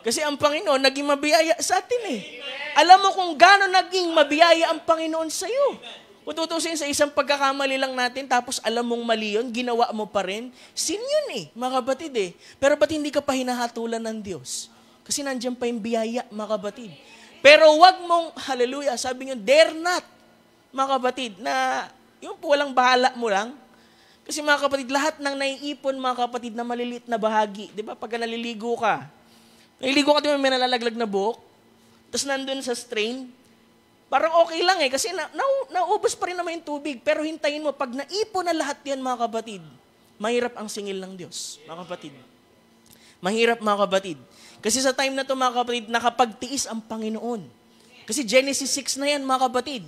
Kasi ang Panginoon, naging mabiyaya sa atin eh. Alam mo kung gaano naging mabiyaya ang Panginoon sa iyo. Kung tutusin sa isang pagkakamali lang natin, tapos alam mong mali yun, ginawa mo pa rin, sin yun eh, mga kapatid eh. Pero ba't hindi ka pa hinahatulan ng Diyos? Kasi nandiyan pa yung biyaya, mga kapatid. Pero wag mong, hallelujah, sabi nyo, dare not, mga kapatid, na yung walang bahala mo lang. Kasi mga kapatid, lahat ng naiipon, mga kapatid, na maliliit na bahagi, di ba, pagka naliligo ka, di ba may nalalaglag na buhok, tapos nandun sa strain, parang okay lang eh, kasi naubos pa rin naman yung tubig. Pero hintayin mo, pag naipon na lahat yan, mga kapatid, mahirap ang singil ng Diyos, mga kapatid. Mahirap, mga kapatid. Kasi sa time na to, mga kapatid, nakapagtiis ang Panginoon. Kasi Genesis 6 na yan, mga kapatid.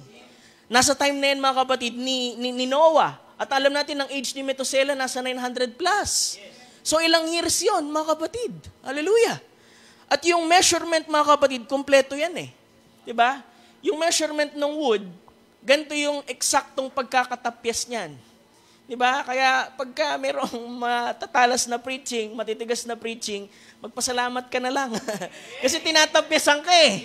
Nasa time na yan, mga kapatid, ni Noah. At alam natin, ang age ni Methuselah, nasa 900 plus. So ilang years yon, mga kapatid. Hallelujah. At yung measurement, mga kapatid, kompleto yan eh. Diba? Yung measurement ng wood, ganito yung eksaktong pagkakatapyas niyan. Diba? Kaya pagka merong matatalas na preaching, matitigas na preaching, magpasalamat ka na lang. Kasi tinatapyasan ka eh.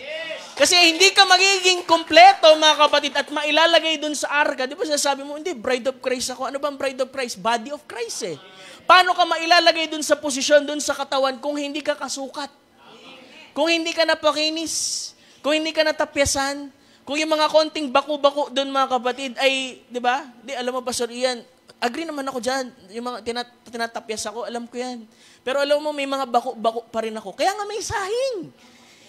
Kasi hindi ka magiging kompleto, mga kapatid, at mailalagay dun sa arka. Di ba sasabi mo, hindi, bride of Christ ako. Ano bang bride of Christ? Body of Christ eh. Paano ka mailalagay dun sa posisyon, dun sa katawan, kung hindi ka kasukat? Kung hindi ka napakinis? Kung hindi ka natapyasan, Kung yung mga konting baku-baku doon mga kapatid ay, di ba? Di, alam mo, Pastor Ian, agree naman ako dyan. Yung mga tinatapyas ako, alam ko yan. Pero alam mo, may mga baku-baku pa rin ako. Kaya nga may sahing.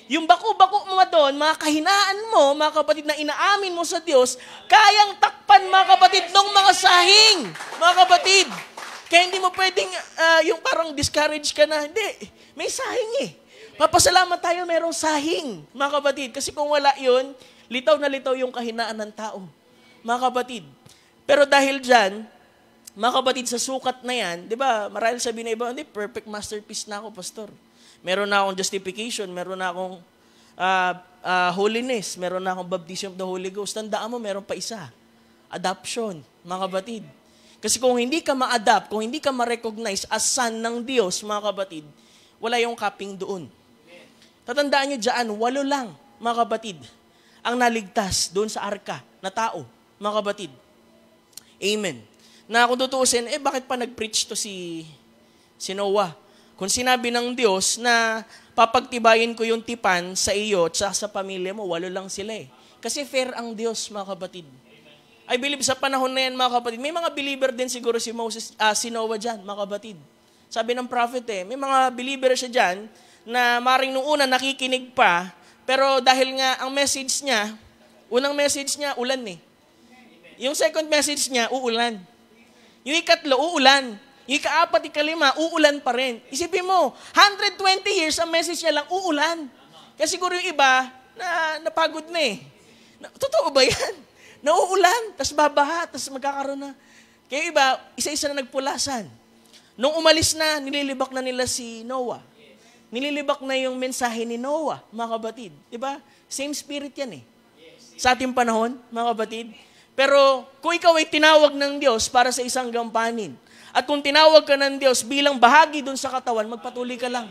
Yung baku-baku mo doon, mga kahinaan mo, mga kapatid, na inaamin mo sa Diyos, kayang takpan, mga kapatid, ng mga sahing. Mga kapatid. Kaya hindi mo pwedeng, yung parang discourage ka na. Hindi, may sahing eh. Papasalamat tayo, merong sahing, mga kapatid. Kasi kung wala yun, litaw na litaw yung kahinaan ng tao. Mga kapatid. Pero dahil dyan, mga kapatid, sa sukat na yan, di ba, marahil sabihin na iba, hindi, perfect masterpiece na ako, Pastor. Meron na akong justification, meron na akong holiness, meron na akong baptism of the Holy Ghost. Tandaan mo, meron pa isa. Adoption, mga kapatid. Kasi kung hindi ka ma-adapt, kung hindi ka ma-recognize as son ng Diyos, mga kapatid, wala yung kaping doon. Tatandaan nyo dyan, 8 lang, mga kapatid, ang naligtas doon sa arka na tao, mga kapatid. Amen. Na kung tutuusin, bakit pa nag-preach to si Noah? Kung sinabi ng Diyos na papagtibayin ko yung tipan sa iyo at sa pamilya mo, 8 lang sila eh. Kasi fair ang Diyos, mga kapatid. I believe sa panahon na yan, mga kapatid, may mga believer din siguro si Noah dyan, mga kapatid. Sabi ng prophet may mga believer siya dyan na maring nung una nakikinig pa, pero dahil nga ang message niya, unang message niya, ulan eh. Yung second message niya, uulan. Yung ikatlo, uulan. Yung ika-4, ika-5, uulan pa rin. Isipin mo, 120 years ang message niya lang, uulan. Kaya siguro yung iba, napagod na eh. Totoo ba yan? Nauulan, tas babaha, tas magkakaroon na. Kaya iba, isa-isa na nagpulasan. Nung umalis na, nililibak na nila si Noah. Nililibak na yung mensahe ni Noah, mga kapatid. Diba? Same spirit yan eh. Sa ating panahon, mga kapatid. Pero kung ikaw ay tinawag ng Diyos para sa isang gampanin, at kung tinawag ka ng Diyos bilang bahagi dun sa katawan, magpatuloy ka lang.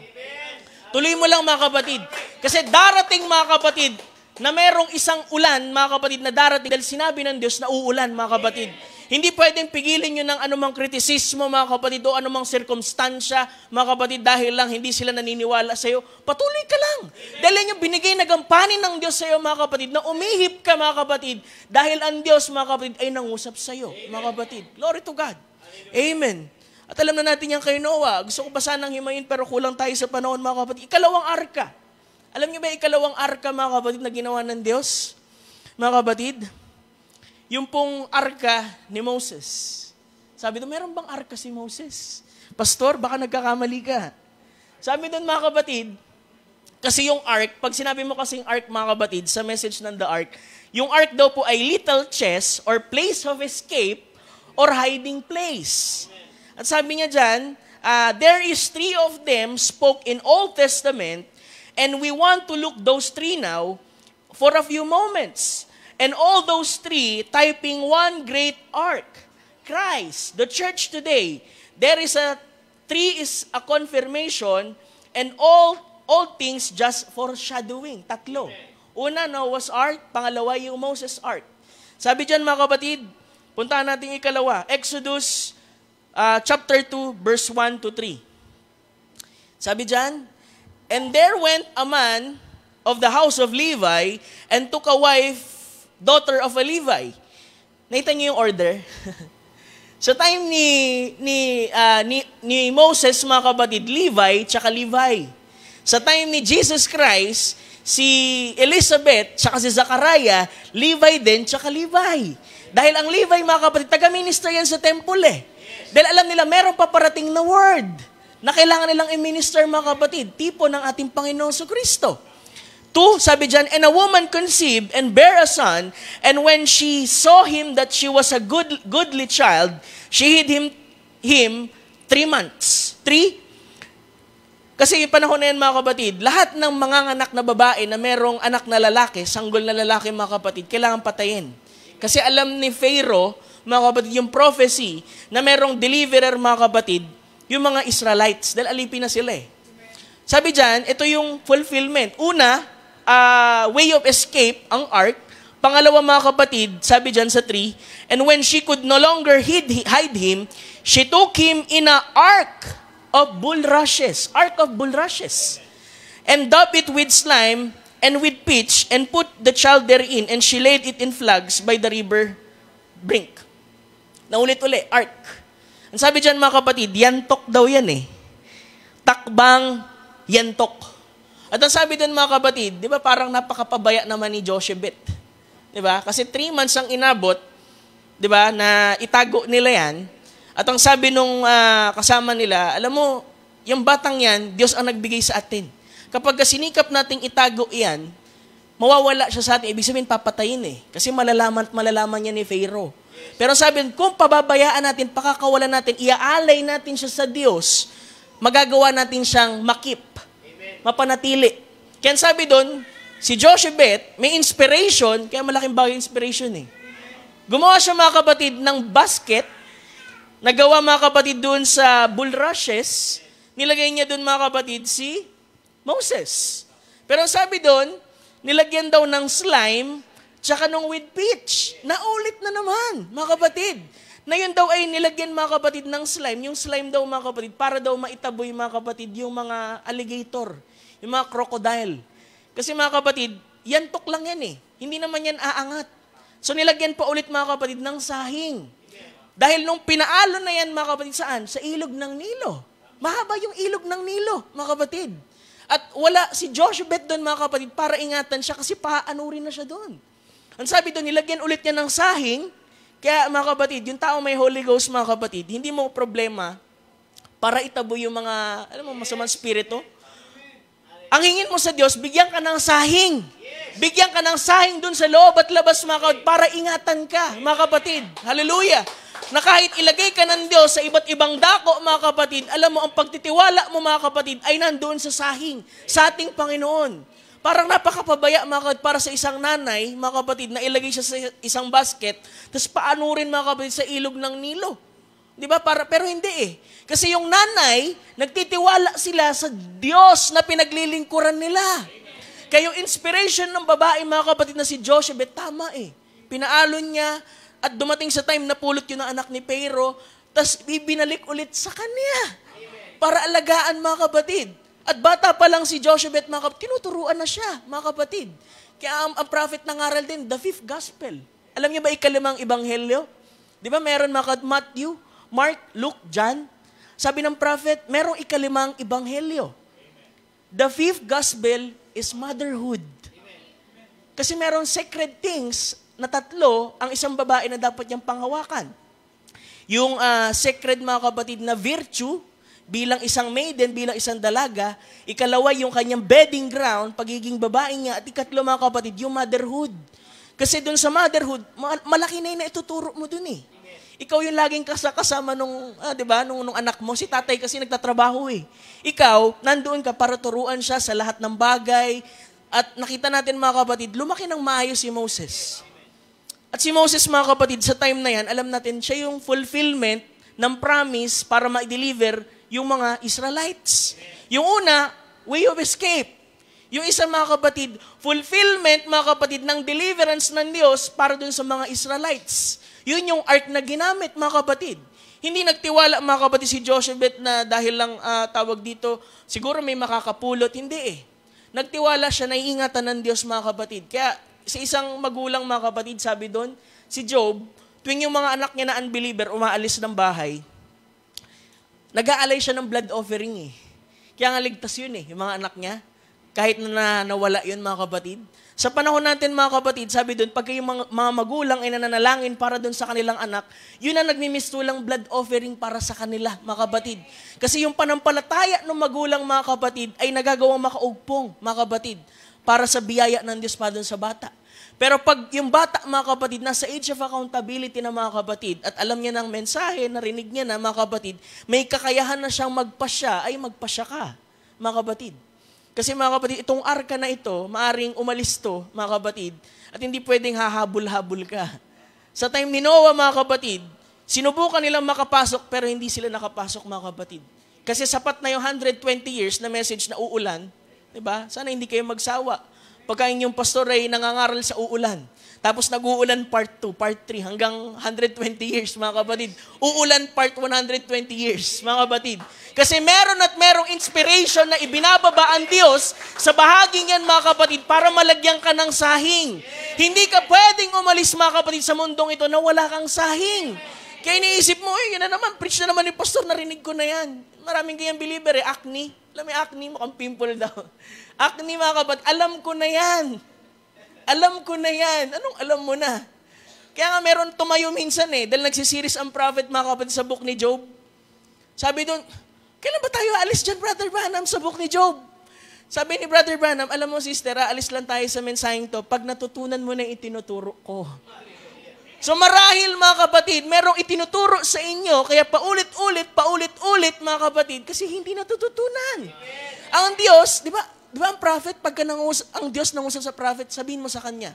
Tuloy mo lang, mga kapatid. Kasi darating, mga kapatid, na merong isang ulan, mga kapatid, na darating dahil sinabi ng Diyos na uulan, mga kapatid. Hindi pwedeng pigilin yun ng anumang kritisismo, mga kapatid, o anumang sirkumstansya, mga kapatid, dahil lang hindi sila naniniwala sa'yo. Patuloy ka lang. Dahil yan yung binigay na gampanin ng Diyos sa'yo, mga kapatid, na umihip ka, mga kapatid, dahil ang Diyos, mga kapatid, ay nangusap sa'yo, mga kapatid. Glory to God. Amen. At alam na natin yan kay Noah. Gusto ko ba sanang himayin, pero kulang tayo sa panahon, mga kapatid. Ikalawang arka. Alam niyo ba ikalawang arka, mga kapatid, na ginawa ng Diyos? Mga kapatid, yung pong arka ni Moses. Sabi doon, meron bang arka si Moses? Pastor, baka nagkakamali ka. Sabi doon, mga kapatid, kasi yung ark, pag sinabi mo kasing ark, mga kapatid, sa message ng the ark, yung ark daw po ay little chest or place of escape or hiding place. At sabi niya dyan, there is 3 of them spoke in Old Testament, and we want to look those 3 now for a few moments. And all those 3 typing one great ark, Christ, the church today. There is 3 is a confirmation, and all things just foreshadowing. 3. Una, Noah's ark. Pangalawa, yung Moses ark. Sabi dyan, mga kapatid, puntahan natin ikalawa. Exodus chapter 2, verse 1 to 3. Sabi dyan, and there went a man of the house of Levi and took a wife, daughter of a Levi. Nakita niyo yung order? Sa time ni Moses, mga kapatid, Levi, tsaka Levi. Sa time ni Jesus Christ, si Elizabeth, tsaka si Zachariah, Levi din, tsaka Levi. Dahil ang Levi, mga kapatid, taga-minister yan sa temple eh. Dahil alam nila, meron paparating na word na kailangan nilang i-minister, mga kapatid, tipo ng ating Panginoong Kristo. 2, sabi dyan, and a woman conceived and bare a son, and when she saw him that she was a goodly child, she hid him 3 months. 3, kasi yung panahon na yan, mga kapatid, lahat ng mga anak na babae na merong anak na lalaki, sanggol na lalaki, mga kapatid, kailangan patayin. Kasi alam ni Pharaoh, mga kapatid, yung prophecy na merong deliverer, mga kapatid, yung mga Israelites, dahil alipin na sila eh. Sabi dyan, ito yung fulfillment. Una, way of escape, ang ark. Pangalawa, mga kapatid, sabi dyan sa 3, and when she could no longer hide him, she took him in a ark of bulrushes. Ark of bulrushes. And daub it with slime, and with pitch, and put the child therein, and she laid it in flags by the river brink. Naulit-uli, ark. Ang sabi dyan mga kapatid, yantok daw yan eh. Takbang yantok. At ang sabi doon mga kapatid, di ba parang napakapabaya naman ni Jochebed. Di ba? Kasi 3 months ang inabot, di ba, na itago nila yan. At ang sabi nung kasama nila, alam mo, yung batang yan, Diyos ang nagbigay sa atin. Kapag sinikap nating itago yan, mawawala siya sa atin. Ibig sabihin, papatayin eh. Kasi malalaman niya ni Pharaoh. Pero sabi, kung pababayaan natin, pakakawalan natin, iaalay natin siya sa Diyos, magagawa natin siyang makip, mapanatili. Kaya sabi doon, si Jochebed, may inspiration, kaya malaking bagay inspiration eh. Gumawa siya mga kapatid ng basket, nagawa mga kapatid doon sa bulrushes, nilagay niya doon mga kapatid si Moses. Pero sabi doon, nilagyan daw ng slime, tsaka nung with pitch. Naulit na naman, mga kapatid. Na yun daw ay nilagyan mga kapatid ng slime. Yung slime daw mga kapatid, para daw maitaboy mga kapatid yung mga alligator, yung mga crocodile. Kasi mga kapatid, yantok lang yan eh. Hindi naman yan aangat. So nilagyan pa ulit mga kapatid ng sahing. Dahil nung pinaalo na yan mga kapatid saan? Sa ilog ng Nilo. Mahaba yung ilog ng Nilo, mga kapatid. At wala si Jochebed doon mga kapatid para ingatan siya kasi paanurin na siya doon. Ang sabi doon, nilagyan ulit niya ng sahing. Kaya mga kapatid, yung tao may Holy Ghost mga kapatid, hindi mo problema para itabo yung mga, alam mo, masamang spirito. Ang hingin mo sa Diyos, bigyan ka ng sahing. Bigyan ka ng sahing dun sa loob at labas mga kapatid para ingatan ka, mga kapatid. Hallelujah. Na kahit ilagay ka ng Diyos sa iba't ibang dako, mga kapatid, alam mo, ang pagtitiwala mo, mga kapatid, ay nandoon sa sahing, sa ating Panginoon. Parang napakapabaya, mga kapatid, para sa isang nanay, mga kapatid, na ilagay siya sa isang basket, tapos paano rin, mga kapatid, sa ilog ng Nilo. Di ba? Pero hindi eh. Kasi yung nanay, nagtitiwala sila sa Diyos na pinaglilingkuran nila. Kaya yung inspiration ng babae, mga kapatid, na si Jochebed, tama eh. Pinaalon niya, at dumating sa time na pulot yun ng anak ni Pharaoh, tapos ibinalik ulit sa kanya. Para alagaan, mga kapatid. At bata pa lang si Jochebed, mga kapatid, tinuturuan na siya, mga kapatid. Kaya ang prophet nangaral din, the 5th gospel. Alam niyo ba 5 ebanghelyo? Di ba meron mga Matthew, Mark, Luke, John? Sabi ng prophet, merong 5 ebanghelyo. The 5th gospel is motherhood. Kasi merong sacred things na 3 ang isang babae na dapat niyang panghawakan. Yung sacred, mga kapatid, na virtue, bilang isang maiden, bilang isang dalaga. 2, yung kanyang bedding ground, pagiging babae niya. At 3, mga kapatid, yung motherhood. Kasi dun sa motherhood, malaki na yung ituturo mo dun eh. Ikaw yung laging kasama nung, di ba, nung anak mo. Si tatay kasi nagtatrabaho eh. Ikaw, nandoon ka para turuan siya sa lahat ng bagay. At nakita natin, mga kapatid, lumaki ng maayos si Moses. At si Moses, mga kapatid, sa time na yan, alam natin, siya yung fulfillment ng promise para ma-deliver yung mga Israelites. Yung una, way of escape. Yung isa, mga kapatid, fulfillment, mga kapatid, ng deliverance ng Diyos para dun sa mga Israelites. Yun yung ark na ginamit, mga kapatid. Hindi nagtiwala, mga kapatid, si Jochebed na dahil lang tawag dito, siguro may makakapulot. Hindi eh. Nagtiwala siya na iingatan ng Diyos, mga kapatid. Kaya sa isang magulang, mga kapatid, sabi doon, si Job, tuwing yung mga anak niya na unbeliever, umaalis ng bahay, nag-aalay siya ng blood offering eh. Kaya nga ligtas yun eh, yung mga anak niya. Kahit na nawala yun, mga kapatid. Sa panahon natin, mga kapatid, sabi doon, pagka yung mga magulang ay nananalangin para doon sa kanilang anak, yun ang nagmimistulang blood offering para sa kanila, mga kapatid. Kasi yung panampalataya ng magulang, mga kapatid, ay nagagawang makaugpong, mga kapatid, para sa biyaya ng Diyos para doon sa bata. Pero pag yung bata, mga kapatid, nasa age of accountability na, mga kapatid, at alam niya ng mensahe, narinig niya na, mga kapatid, may kakayahan na siyang magpasya, ay magpasya ka, mga kapatid. Kasi, mga kapatid, itong arka na ito, maaring umalis to, mga kapatid, at hindi pwedeng hahabol-habol ka. Sa time ni Noah, mga kapatid, sinubukan nilang makapasok, pero hindi sila nakapasok, mga kapatid. Kasi sapat na yung 120 years na message na uulan, diba? Sana hindi kayo magsawa. Pagka inyong pastor ay nangangaral sa uulan. Tapos nag-uulan part 2, part 3, hanggang 120 years, mga kapatid. Uulan part 120 years, mga kapatid. Kasi meron at merong inspiration na ibinababa ang Diyos sa bahaging yan, mga kapatid, para malagyan ka ng sahing. Hindi ka pwedeng umalis, mga kapatid, sa mundong ito na wala kang sahing. Kaya iniisip mo, yun na naman, preach na naman ni pastor, narinig ko na yan. Maraming kayang believer, acne. Alam mo, acne, mukhang pimple daw. Acne, mga kapatid, alam ko na yan. Alam ko na yan. Anong alam mo na? Kaya nga meron tumayo minsan dahil nagsisiris ang prophet, mga kapatid, sa book ni Job. Sabi doon, kailan ba tayo alis dyan, Brother Branham, sa book ni Job? Sabi ni Brother Branham, alam mo sister, alis lang tayo sa mensaheng to pag natutunan mo na itinuturo ko. So marahil, mga kapatid, merong itinuturo sa inyo, kaya paulit-ulit, mga kapatid, kasi hindi natututunan. Ang Diyos, di ba ang prophet, pagka ang Diyos nangusap sa prophet, sabihin mo sa kanya.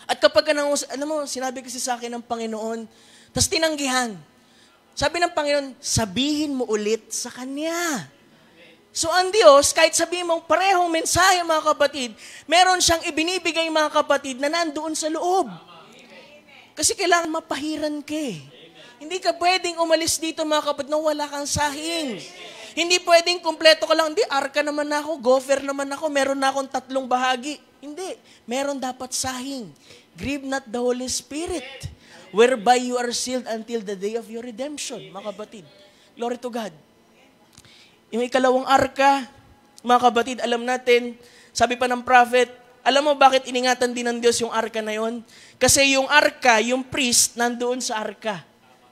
At kapag alam mo, sinabi kasi sa akin ng Panginoon, tapos tinanggihan. Sabi ng Panginoon, sabihin mo ulit sa kanya. So ang Diyos, kahit sabihin mo parehong mensahe, mga kapatid, meron siyang ibinibigay, mga kapatid, na nandoon sa loob. Kasi kailangan mapahiran ka. Hindi ka pwedeng umalis dito, mga kapatid, na wala kang sahing. Hindi pwedeng kumpleto ka lang. Hindi, arka naman ako, gopher naman ako, meron na akong 3 bahagi. Hindi. Meron dapat sahing. Grieve not the Holy Spirit, whereby you are sealed until the day of your redemption, mga kapatid. Glory to God. Yung ikalawang arka, mga kapatid, alam natin, sabi pa ng prophet, alam mo bakit iningatan din ng Diyos yung arka na yon? Kasi yung arka, yung priest, nandoon sa arka.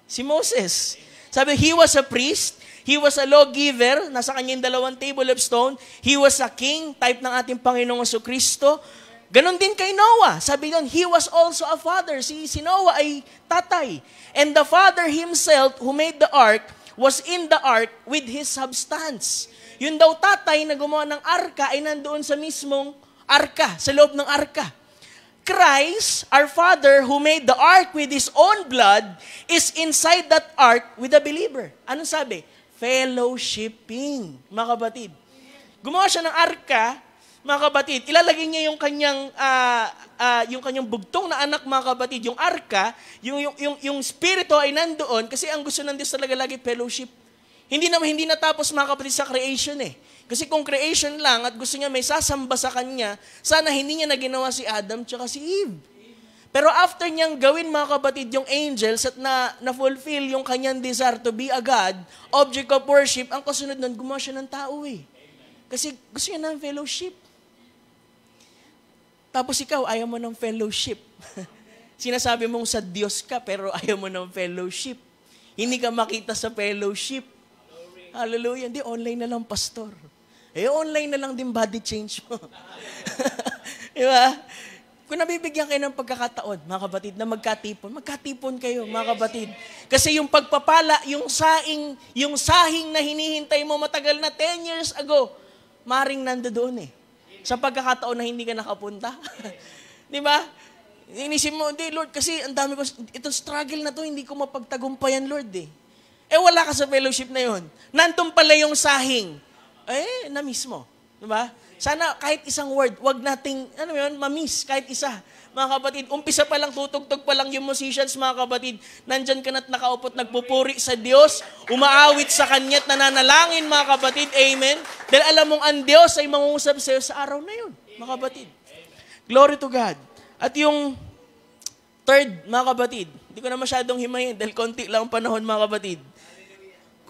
Si Moses. Sabi, he was a priest, he was a lawgiver, nasa kanyang 2 table of stone. He was a king, type ng ating Panginoong Jesucristo. Ganon din kay Noah. Sabi doon, he was also a father. Si Noah ay tatay. And the father himself who made the ark was in the ark with his substance. Yun daw tatay na gumawa ng arka ay nandoon sa mismong arka, sa loob ng arka. Christ, our Father who made the ark with His own blood, is inside that ark with the believer. Anong sabi? Fellowshipping, mga kapatid. Gumawa siya ng arka, mga kapatid. Ilalagay niya yung kanyang bugtong na anak, mga kapatid. Yung arka, yung spirito ay nandoon kasi ang gusto ng Diyos talaga lagi fellowship. Hindi natapos, mga kapatid, sa creation Kasi kung creation lang at gusto niya may sasamba sa kanya, sana hindi niya na ginawa si Adam tsaka si Eve. Pero after niyang gawin, mga kapatid, yung angels at na-fulfill yung kanyang desire to be a God, object of worship, ang kasunod nun, gumawa siya ng tao Kasi gusto niya ng fellowship. Tapos ikaw, ayaw mo ng fellowship. Sinasabi mong sa Diyos ka, pero ayaw mo ng fellowship. Hindi ka makita sa fellowship. Hallelujah. Hindi, online na lang, pastor. Online na lang din body change mo. Diba? Kung nabibigyan kayo ng pagkakataon, mga kapatid, na magkatipon kayo, mga kapatid. Kasi yung pagpapala, yung sahing na hinihintay mo matagal na 10 years ago, maring nandoon Sa pagkakataon na hindi ka nakapunta. Di ba? Inisip mo, hindi Lord, kasi ang dami ko, itong struggle na to, hindi ko mapagtagumpayan, Lord wala ka sa fellowship na yon. Nandun pala yung sahing. Na-miss mo. Di ba? Sana kahit isang word, wag nating, ma-miss kahit isa. Mga kapatid, umpisa pa lang, tutugtog pa lang yung musicians, mga kapatid, nandyan ka na't nakaupot, nagpupuri sa Diyos, umaawit sa Kanya at nananalangin, mga kapatid. Amen? Dahil alam mong ang Diyos ay mangungusap sa iyo sa araw na yun, mga kapatid. Glory to God. At yung third, mga kapatid, hindi ko na masyadong himayin dahil konti lang ang panahon, mga kapatid.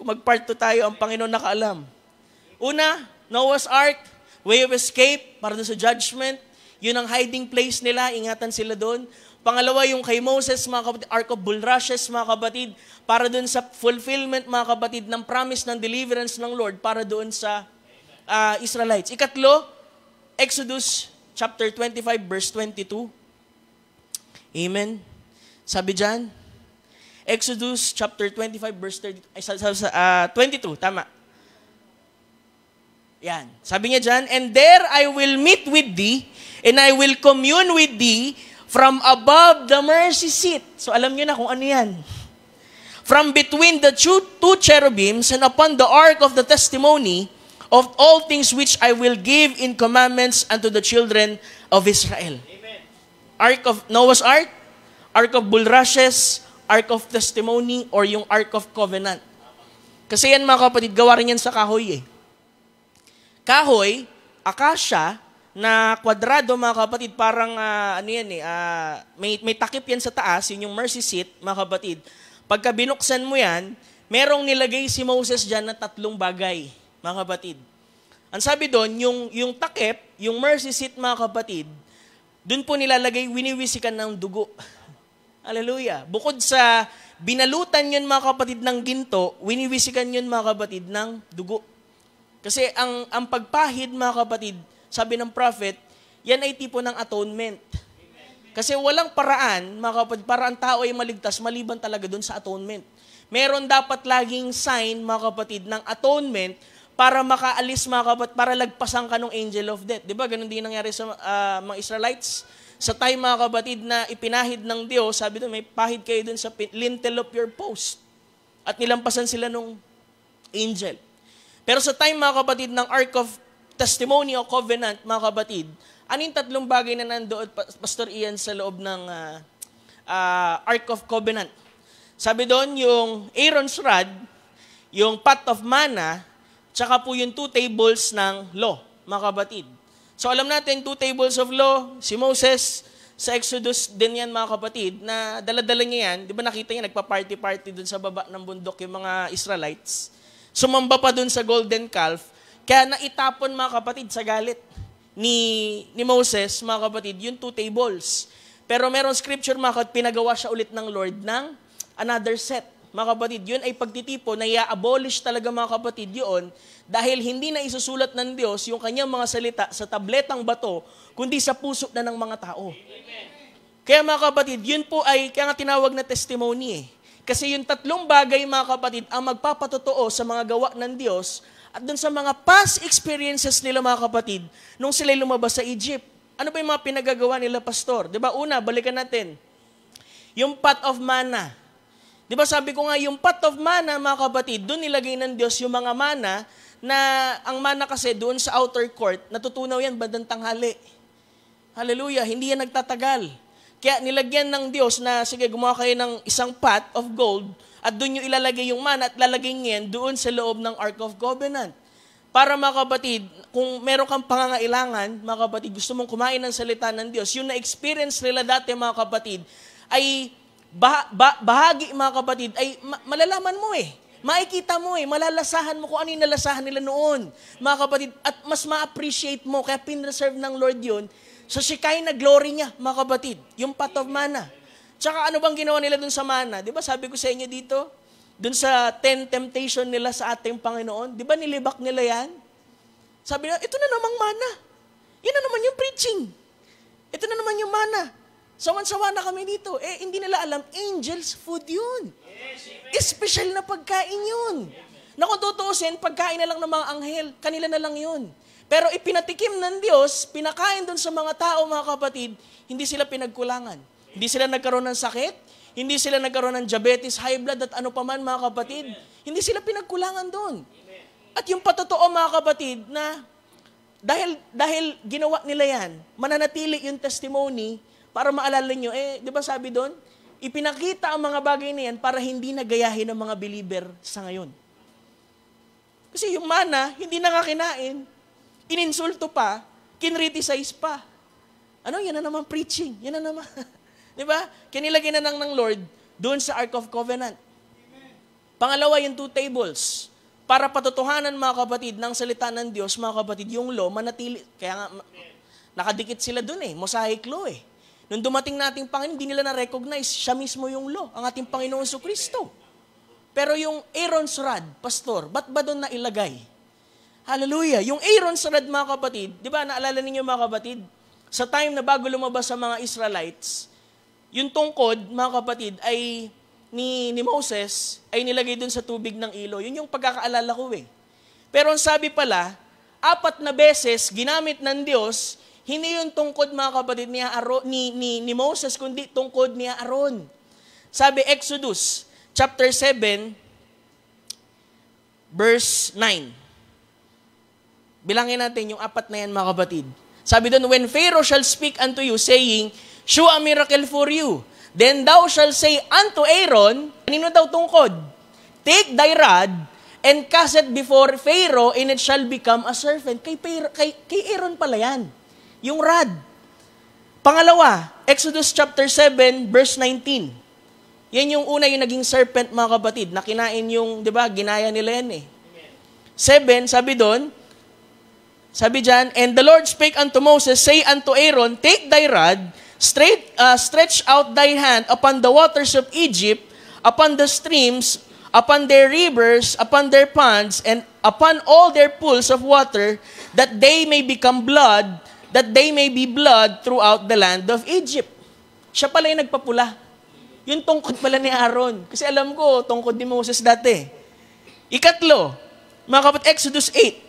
Kung mag-part 2 tayo, ang Panginoon nakaalam. Una, Noah's Ark, way of escape para sa judgment. Yun ang hiding place nila, ingatan sila doon. Pangalawa, yung kay Moses, mga kapatid, Ark of Bulrushes, mga kapatid, para doon sa fulfillment, mga kapatid, ng promise ng deliverance ng Lord para doon sa Israelites. Ikatlo, Exodus chapter 25, verse 22. Amen. Sabi dyan, Exodus chapter 25, verse 22, tama. Yan. Sabi niya dyan, and there I will meet with thee, and I will commune with thee from above the mercy seat. So alam niyo na kung ano yan. From between the two cherubims and upon the ark of the testimony, of all things which I will give in commandments unto the children of Israel. Amen. Ark of Noah's Ark, Ark of Bulrushes, Ark of Testimony, or yung Ark of Covenant. Kasi yan mga kapatid, gawa rin yan sa kahoy eh. Kahoy, akasya, na kwadrado mga kapatid, parang may takip yan sa taas, yun yung mercy seat mga kapatid. Pagka binuksan mo yan, merong nilagay si Moses dyan na 3 bagay mga kapatid. Ang sabi doon, yung takip, yung mercy seat mga kapatid, doon po nilalagay, winiwisikan ng dugo. Hallelujah. Bukod sa binalutan yun mga kapatid ng ginto, winiwisikan yun mga kapatid ng dugo. Kasi ang pagpahid mga kapatid, sabi ng prophet, yan ay tipo ng atonement. Kasi walang paraan, mga kapatid, para ang tao ay maligtas, maliban talaga dun sa atonement. Meron dapat laging sign, mga kapatid, ng atonement para makaalis, mga kapatid, para lagpasan ka ng angel of death. Di ba? Ganun din nangyari sa mga Israelites. Sa time, mga kapatid, na ipinahid ng Diyos, sabi doon, may pahid kayo dun sa lintel of your post. At nilampasan sila nung angel. Pero sa time, mga kapatid, ng Ark of Testimony o Covenant, mga kapatid, ano yung 3 bagay na nandoon, Pastor Ian, sa loob ng Ark of Covenant? Sabi doon, yung Aaron's rod, yung pot of manna, tsaka po yung 2 tables ng law, mga kapatid. So alam natin, 2 tables of law, si Moses, sa Exodus din yan, mga kapatid, na daladala niya yan. Di ba nakita niya, nagpa-party-party doon sa baba ng bundok yung mga Israelites. Sumamba pa doon sa golden calf. Kaya naitapon, mga kapatid, sa galit ni Moses, mga kapatid, yung 2 tables. Pero meron scripture, mga kapatid, pinagawa siya ulit ng Lord ng another set. Mga kapatid, yun ay pagtitipo na i-abolish talaga, mga kapatid, yun, dahil hindi na isusulat ng Diyos yung kanyang mga salita sa tabletang bato, kundi sa puso na ng mga tao. Amen. Kaya mga kapatid, yun po ay, kaya nga tinawag na testimony eh. Kasi yung 3 bagay, mga kapatid, ang magpapatotoo sa mga gawa ng Diyos at dun sa mga past experiences nila, mga kapatid, nung sila lumabas sa Egypt. Ano ba yung mga pinagagawa nila, Pastor? Diba, una, balikan natin. Yung pot of manna. Diba, sabi ko nga, yung pot of manna, mga kapatid, dun nilagay ng Diyos yung mga manna na ang manna kasi doon sa outer court, natutunaw yan bandang tanghali. Hallelujah, hindi yan nagtatagal. Kaya nilagyan ng Diyos na, sige, gumawa kayo ng isang pot of gold, at doon yung ilalagay yung manna at lalagay niyan doon sa loob ng Ark of Covenant. Para mga kapatid, kung meron kang pangangailangan, mga kapatid, gusto mong kumain ng salita ng Diyos, yung na-experience nila dati, mga kapatid, ay bahagi, mga kapatid, ay malalaman mo eh. Makikita mo eh, malalasahan mo kung ano yung nalasahan nila noon, mga kapatid, at mas ma-appreciate mo, kaya pinreserve ng Lord yun, sa Shekinah glory niya, mga kapatid, yung pot of manna. Tsaka ano bang ginawa nila dun sa manna? Di ba sabi ko sa inyo dito, dun sa 10 temptation nila sa ating Panginoon, di ba nilibak nila yan? Sabi nila, ito na namang manna. Yan na naman yung preaching. Ito na naman yung manna. Sawan-sawa na kami dito. Eh, hindi nila alam, angels food yun. Special na pagkain yun. Na kung tutuusin, pagkain na lang ng mga anghel, kanila na lang yun. Pero ipinatikim ng Diyos, pinakain dun sa mga tao, mga kapatid, hindi sila pinagkulangan. Hindi sila nagkaroon ng sakit, hindi sila nagkaroon ng diabetes, high blood at ano paman, mga kapatid. Hindi sila pinagkulangan doon. At yung patotoo, mga kapatid, na dahil ginawa nila yan, mananatili yung testimony para maalala nyo, di ba sabi doon, ipinakita ang mga bagay na yan para hindi nagayahin ng mga believer sa ngayon. Kasi yung manna, hindi na nga kinain, ininsulto pa, kinriticize pa. Ano? Yan na naman preaching. Yan na naman. Di ba? Kinilagay na ng Lord doon sa Ark of Covenant. Amen. Pangalawa, yung 2 tables. Para patotohanan, mga kapatid, ng salita ng Diyos, mga kapatid, yung law, manatili. Kaya nga, nakadikit sila doon eh. Mosaic law eh. Nung dumating nating Panginoon, hindi nila na-recognize. Siya mismo yung law, ang ating Panginoon Jesucristo. Pero yung Aaron's rod, Pastor, ba't ba doon nailagay? Hallelujah. Yung Aaron's rod, mga kapatid, di ba, naalala ninyo, mga kapatid, sa time na bago lumabas sa mga Israelites, yung tungkod, mga kapatid, ay ni Moses, ay nilagay dun sa tubig ng ilo. Yun yung pagkakaalala ko eh. Pero ang sabi pala, 4 na beses ginamit ng Diyos, hindi yung tungkod, mga kapatid, ni Moses, kundi tungkod ni Aaron. Sabi Exodus, chapter 7, verse 9. Bilangin natin yung apat na yan, mga kapatid. Sabi doon, when Pharaoh shall speak unto you, saying, shew a miracle for you, then thou shall say unto Aaron, kanino daw tungkod? Take thy rod, and cast it before Pharaoh, and it shall become a serpent. Kay Aaron pala yan. Yung rod. Pangalawa, Exodus chapter 7, verse 19. Yan yung una, yung naging serpent, mga kapatid, na kinain yung, di ba, ginaya nila yan eh. 7, sabi doon, sabi dyan, and the Lord spake unto Moses, say unto Aaron, take thy rod, stretch out thy hand upon the waters of Egypt, upon the streams, upon their rivers, upon their ponds, and upon all their pools of water, that they may become blood, that they may be blood throughout the land of Egypt. Siya pala yung nagpapula. Yung tungkod pala ni Aaron. Kasi alam ko, tungkod ni Moses dati. Ikatlo, mga kapatid, Exodus 8.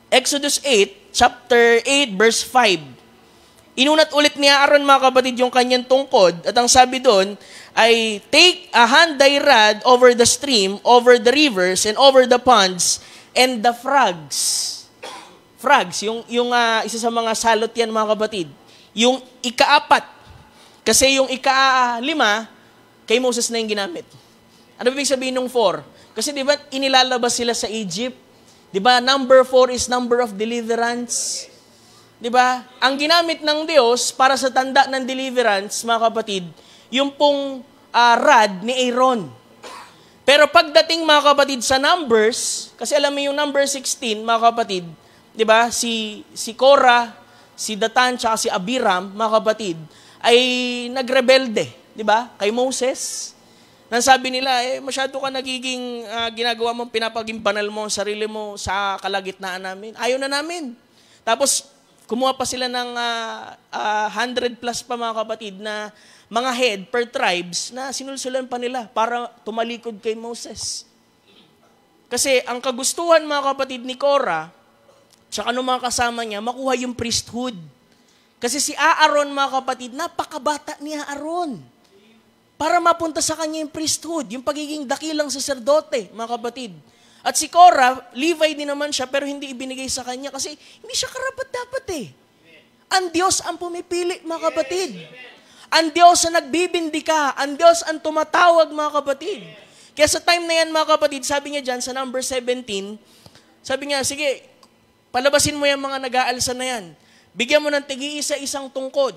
Exodus 8, chapter 8, verse 5. Inunat ulit ni Aaron, mga kapatid, yung kanyang tungkod. At ang sabi doon ay, take a hand thy rod over the stream, over the rivers, and over the ponds, and the frogs. Frogs, yung isa sa mga salot yan, mga kapatid. Yung ika-4. Kasi yung ika-5, kay Moses na yung ginamit. Ano ibig sabihin ng 4? Kasi di ba, inilalabas sila sa Egypt. Di ba, number 4 is number of deliverance. Di ba? Ang ginamit ng Diyos para sa tanda ng deliverance, mga kapatid, yung pong rod ni Aaron. Pero pagdating, mga kapatid, sa Numbers, kasi alam mo yung number 16, mga kapatid, di ba, si Korah, si Datan, tsaka si Abiram, mga kapatid, ay nagrebelde, di ba, kay Moses. Nang sabi nila, masyado ka nagiging ginagawa mo, pinapagimbanal mo ang sarili mo sa kalagitnaan namin. Ayaw na namin. Tapos, kumuha pa sila ng 100 plus pa, mga kapatid, na mga head per tribes na sinulsulan pa nila para tumalikod kay Moses. Kasi ang kagustuhan, mga kapatid, ni Korah, tsaka ng mga kasama niya, makuha yung priesthood. Kasi si Aaron, mga kapatid, napakabata ni Aaron. Para mapunta sa kanya yung priesthood, yung pagiging dakilang saserdote, mga kapatid. At si Korah, Levi din naman siya, pero hindi ibinigay sa kanya kasi hindi siya karapat-dapat eh. Ang Diyos ang pumipili, mga kapatid. Ang Diyos ang nagbibindika. Ang Diyos ang tumatawag, mga kapatid. Kaya sa time na yan, mga kapatid, sabi niya dyan sa number 17, sabi niya, sige, palabasin mo yung mga nag-aalsa na yan. Bigyan mo ng tig-iisa-isang tungkod.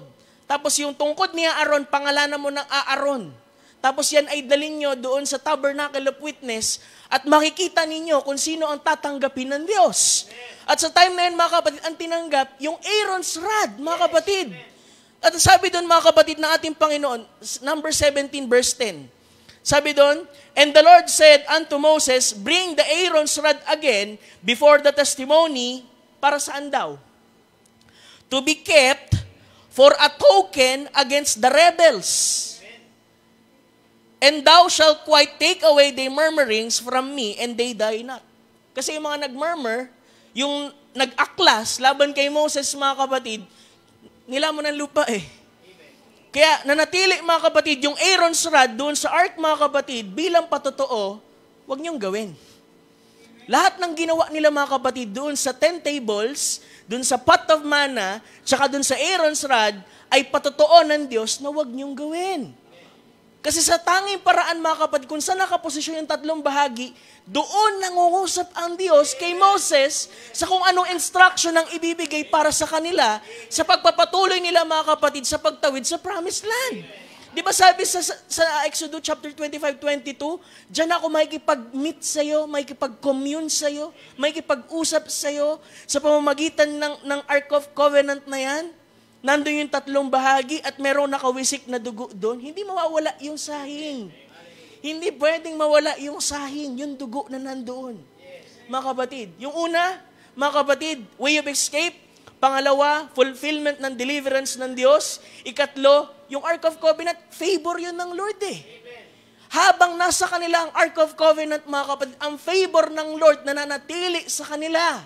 Tapos yung tungkod ni Aaron, pangalanan mo ng Aaron. Tapos yan ay dalhin nyo doon sa Tabernacle of Witness at makikita ninyo kung sino ang tatanggapin ng Diyos. At sa time na yan, mga kapatid, ang tinanggap, yung Aaron's rod, mga kapatid. At sabi doon, mga kapatid, ng ating Panginoon, number 17, verse 10. Sabi doon, and the Lord said unto Moses, bring the Aaron's rod again before the testimony, para saan daw? To be kept for a token against the rebels. And thou shalt quite take away their murmurings from me, and they die not. Kasi yung mga nagmurmur, yung nag-aklas laban kay Moses, mga kapatid, nilamon ng lupa eh. Kaya nanatili, mga kapatid, yung Aaron's rod doon sa ark, mga kapatid, bilang patotoo, huwag niyong gawin. Lahat ng ginawa nila, mga kapatid, doon sa 10 tables, doon sa pot of manna, tsaka doon sa Aaron's rod, ay patotoo ng Diyos na huwag niyong gawin. Kasi sa tanging paraan, mga kapatid, kung saan nakaposisyon yung tatlong bahagi, doon nangungusap ang Diyos kay Moses sa kung anong instruction ang ibibigay para sa kanila sa pagpapatuloy nila, mga kapatid, sa pagtawid sa promised land. Di ba sabi sa Exodus chapter 25-22, diyan ako makikipag-meet sa'yo, makikipag-commune sa'yo, makikipag-usap sa'yo sa pamamagitan ng Ark of Covenant na yan. Nandun yung tatlong bahagi at merong nakawisik na dugo doon. Hindi mawawala yung sahing. Hindi pwedeng mawala yung sahing, yung dugo na nandoon. Mga kapatid, yung una, mga kapatid, way of escape. Pangalawa, fulfillment ng deliverance ng Diyos. Ikatlo, yung Ark of Covenant, favor yun ng Lord eh. Habang nasa kanila ang Ark of Covenant, mga kapatid, ang favor ng Lord na nanatili sa kanila.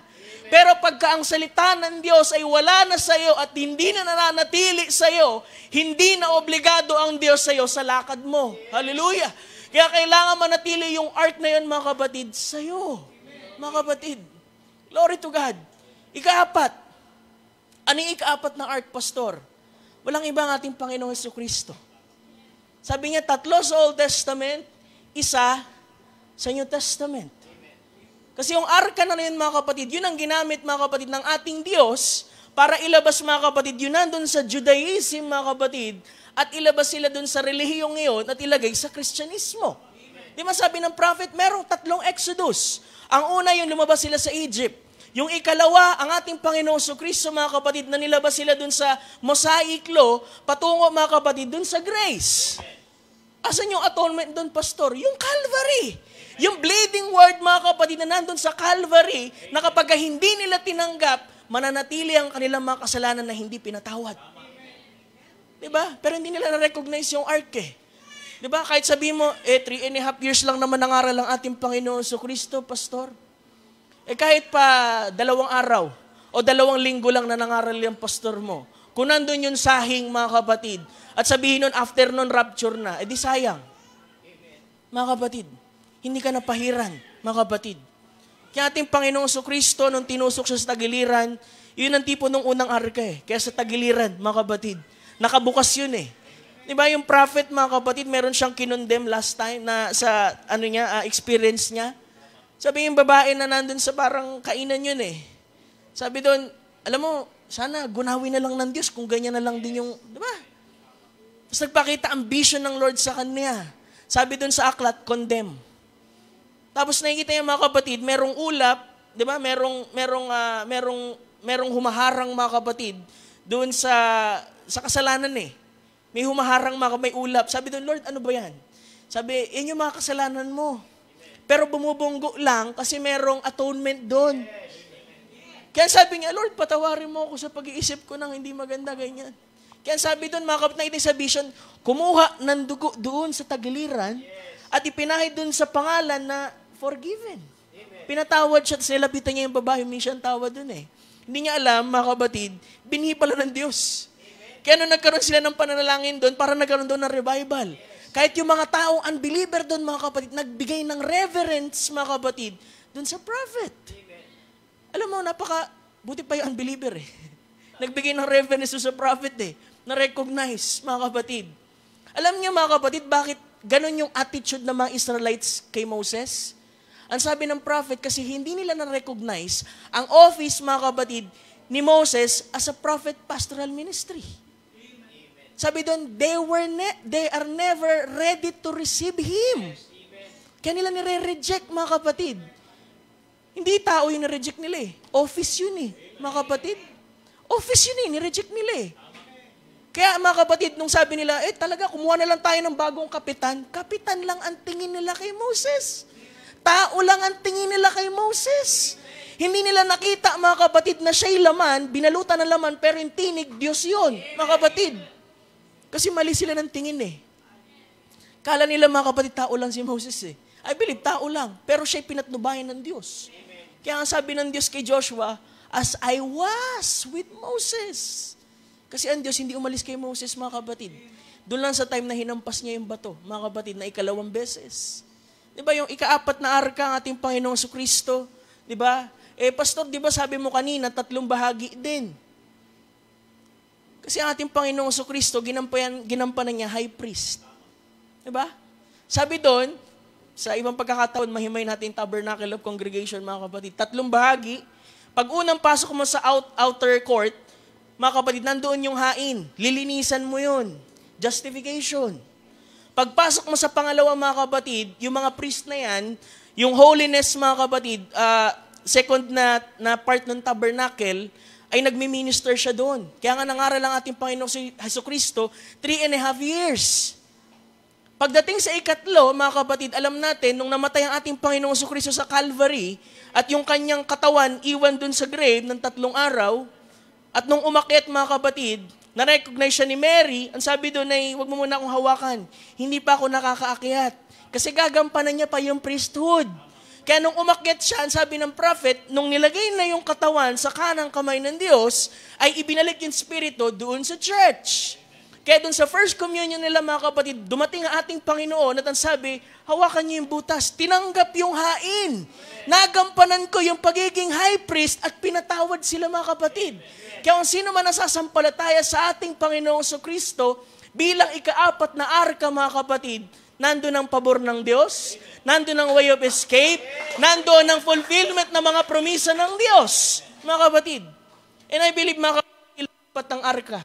Pero pagka ang salita ng Diyos ay wala na sa iyo at hindi na nananatili sa iyo, hindi na obligado ang Diyos sa iyo sa lakad mo. Hallelujah! Kaya kailangan manatili yung ark na yun, mga kapatid, sa iyo. Mga kapatid, Glory to God. Ikaapat. Ano yung ikaapat na ark, Pastor? Walang iba ang ating Panginoong Jesucristo. Sabi niya, 3 sa Old Testament, 1 sa New Testament. Kasi yung arka na yun, mga kapatid, yun ang ginamit, mga kapatid, ng ating Diyos para ilabas, mga kapatid, yun nandun sa Judaism, mga kapatid, at ilabas sila dun sa relihiyong ngayon at ilagay sa Kristyanismo. Di ba sabi ng prophet, merong 3 Exodus. Ang una yung lumabas sila sa Egypt. Yung ikalawa, ang ating Panginoong Jesucristo, mga kapatid, na nilabas sila dun sa Mosaic Law, patungo, mga kapatid, dun sa grace. Asan yung atonement dun, Pastor? Yung Calvary. Yung bleeding word, mga kapatid, na nandun sa Calvary, na kapag hindi nila tinanggap, mananatili ang kanilang mga kasalanan na hindi pinatawad. Diba? Pero hindi nila na-recognize yung ark eh. Diba? Kahit sabihin mo, 3.5 years lang naman nangaral ang ating Panginoon Jesucristo, Pastor. Kahit pa 2 araw o 2 linggo lang na nangaral yung pastor mo, kung nandun yung sahing, mga kapatid, at sabihin nun, after nun rapture na, di sayang. Mga kapatid, hindi ka napahiran, mga kapatid. Kaya ating Panginoong Jesucristo, nung tinusok siya sa tagiliran, yun ang tipo nung unang arka eh. Kaya sa tagiliran, mga kapatid, nakabukas yun eh. Diba yung prophet, mga kapatid, meron siyang kinondem last time na sa experience niya. Sabi yung babae na nandun sa parang kainan yun eh. Sabi doon, alam mo, sana gunawin na lang ng Diyos kung ganyan na lang din yung, di ba? Tapos nagpakita ang vision ng Lord sa kanya. Sabi doon sa aklat, condemn. Tapos nakikita niya, mga kapatid, merong ulap, di ba? Merong humaharang, mga kapatid, doon sa kasalanan eh. May humaharang, may ulap. Sabi doon, Lord, ano ba yan? Sabi, yan yung mga kasalanan mo. Pero bumubunggo lang kasi merong atonement doon. Kaya sabi niya, Lord, patawarin mo ako sa pag-iisip ko ng hindi maganda, ganyan. Kaya sabi doon, mga kapatid, nakita sa vision, kumuha ng dugo doon sa tagiliran at ipinahid doon sa pangalan na forgiven. Pinatawad siya at silapitan niya yung babae, may siyang tawad doon eh. Hindi niya alam, mga kapatid, binhi pala ng Diyos. Kaya nung nagkaroon sila ng pananalangin doon, para nagkaroon doon ng revival. Kahit yung mga taong unbeliever doon, mga kapatid, nagbigay ng reverence, mga kapatid, doon sa prophet. Amen. Alam mo, buti pa yung unbeliever eh. Nagbigay ng reverence doon sa prophet eh. Na-recognize, mga kapatid. Alam niyo, mga kapatid, bakit ganun yung attitude ng mga Israelites kay Moses? Ang sabi ng prophet, kasi hindi nila na-recognize ang office, mga kapatid, ni Moses as a prophet pastoral ministry. Sabi doon, they are never ready to receive Him. Kaya nila nire-reject, mga kapatid. Hindi tao yung nire-reject nila eh. Office yun eh, mga kapatid. Office yun eh, nire-reject nila eh. Kaya mga kapatid, nung sabi nila, talaga, kumuha na lang tayo ng bagong kapitan. Kapitan lang ang tingin nila kay Moses. Tao lang ang tingin nila kay Moses. Hindi nila nakita, mga kapatid, na siya'y laman, binalutan ng laman, pero yung tinig, Diyos yun, mga kapatid. Kasi mali sila ng tingin eh. Kala nila, mga kapatid, tao lang si Moses eh. I believe, tao lang. Pero siya'y pinatnubayan ng Diyos. Kaya ang sabi ng Diyos kay Joshua, as I was with Moses. Kasi ang Diyos hindi umalis kay Moses, mga kapatid. Doon lang sa time na hinampas niya yung bato, mga kapatid, na 2 beses. Diba yung ika-4 na arka ang ating Panginoong Jesucristo? Diba? Pastor, diba sabi mo kanina, 3 bahagi din. Kasi ang ating Panginoong Jesucristo, ginampanan niya high priest. Diba? Sabi doon, sa ibang pagkakataon, mahimay natin Tabernacle of Congregation, mga kapatid. 3 bahagi. Pag unang pasok mo sa outer court, mga kapatid, nandoon yung hain. Lilinisan mo yun. Justification. Pagpasok mo sa pangalawa, mga kapatid, yung mga priest na yan, yung holiness, mga kapatid, second na part ng tabernacle, ay nagmi-minister siya doon. Kaya nga nangaral ang ating Panginoong Jesucristo, 3.5 years. Pagdating sa 3, mga kapatid, alam natin, nung namatay ang ating Panginoong Jesucristo sa Calvary, at yung kanyang katawan iwan doon sa grave ng 3 araw, at nung umakyat, mga kapatid, na-recognize siya ni Mary, ang sabi doon ay, huwag mo muna akong hawakan, hindi pa ako nakakaakyat. Kasi gagampanan niya pa yung priesthood. Kaya nung umakyat siya, ang sabi ng prophet, nung nilagay na yung katawan sa kanang kamay ng Diyos, ay ibinalik yung spirito doon sa church. Kaya dun sa first communion nila mga kapatid, dumating ang ating Panginoon at ang sabi, hawakan niyo yung butas, tinanggap yung hain. Nagampanan ko yung pagiging high priest at pinatawad sila mga kapatid. Kaya kung sino man nasasampalataya sa ating Panginoong Kristo, bilang ikaapat na arka mga kapatid, nandun ang pabor ng Diyos, nandun ang way of escape, nandun ang fulfillment ng mga promisa ng Diyos, mga kapatid. And I believe mga kapatid, apat ng arka.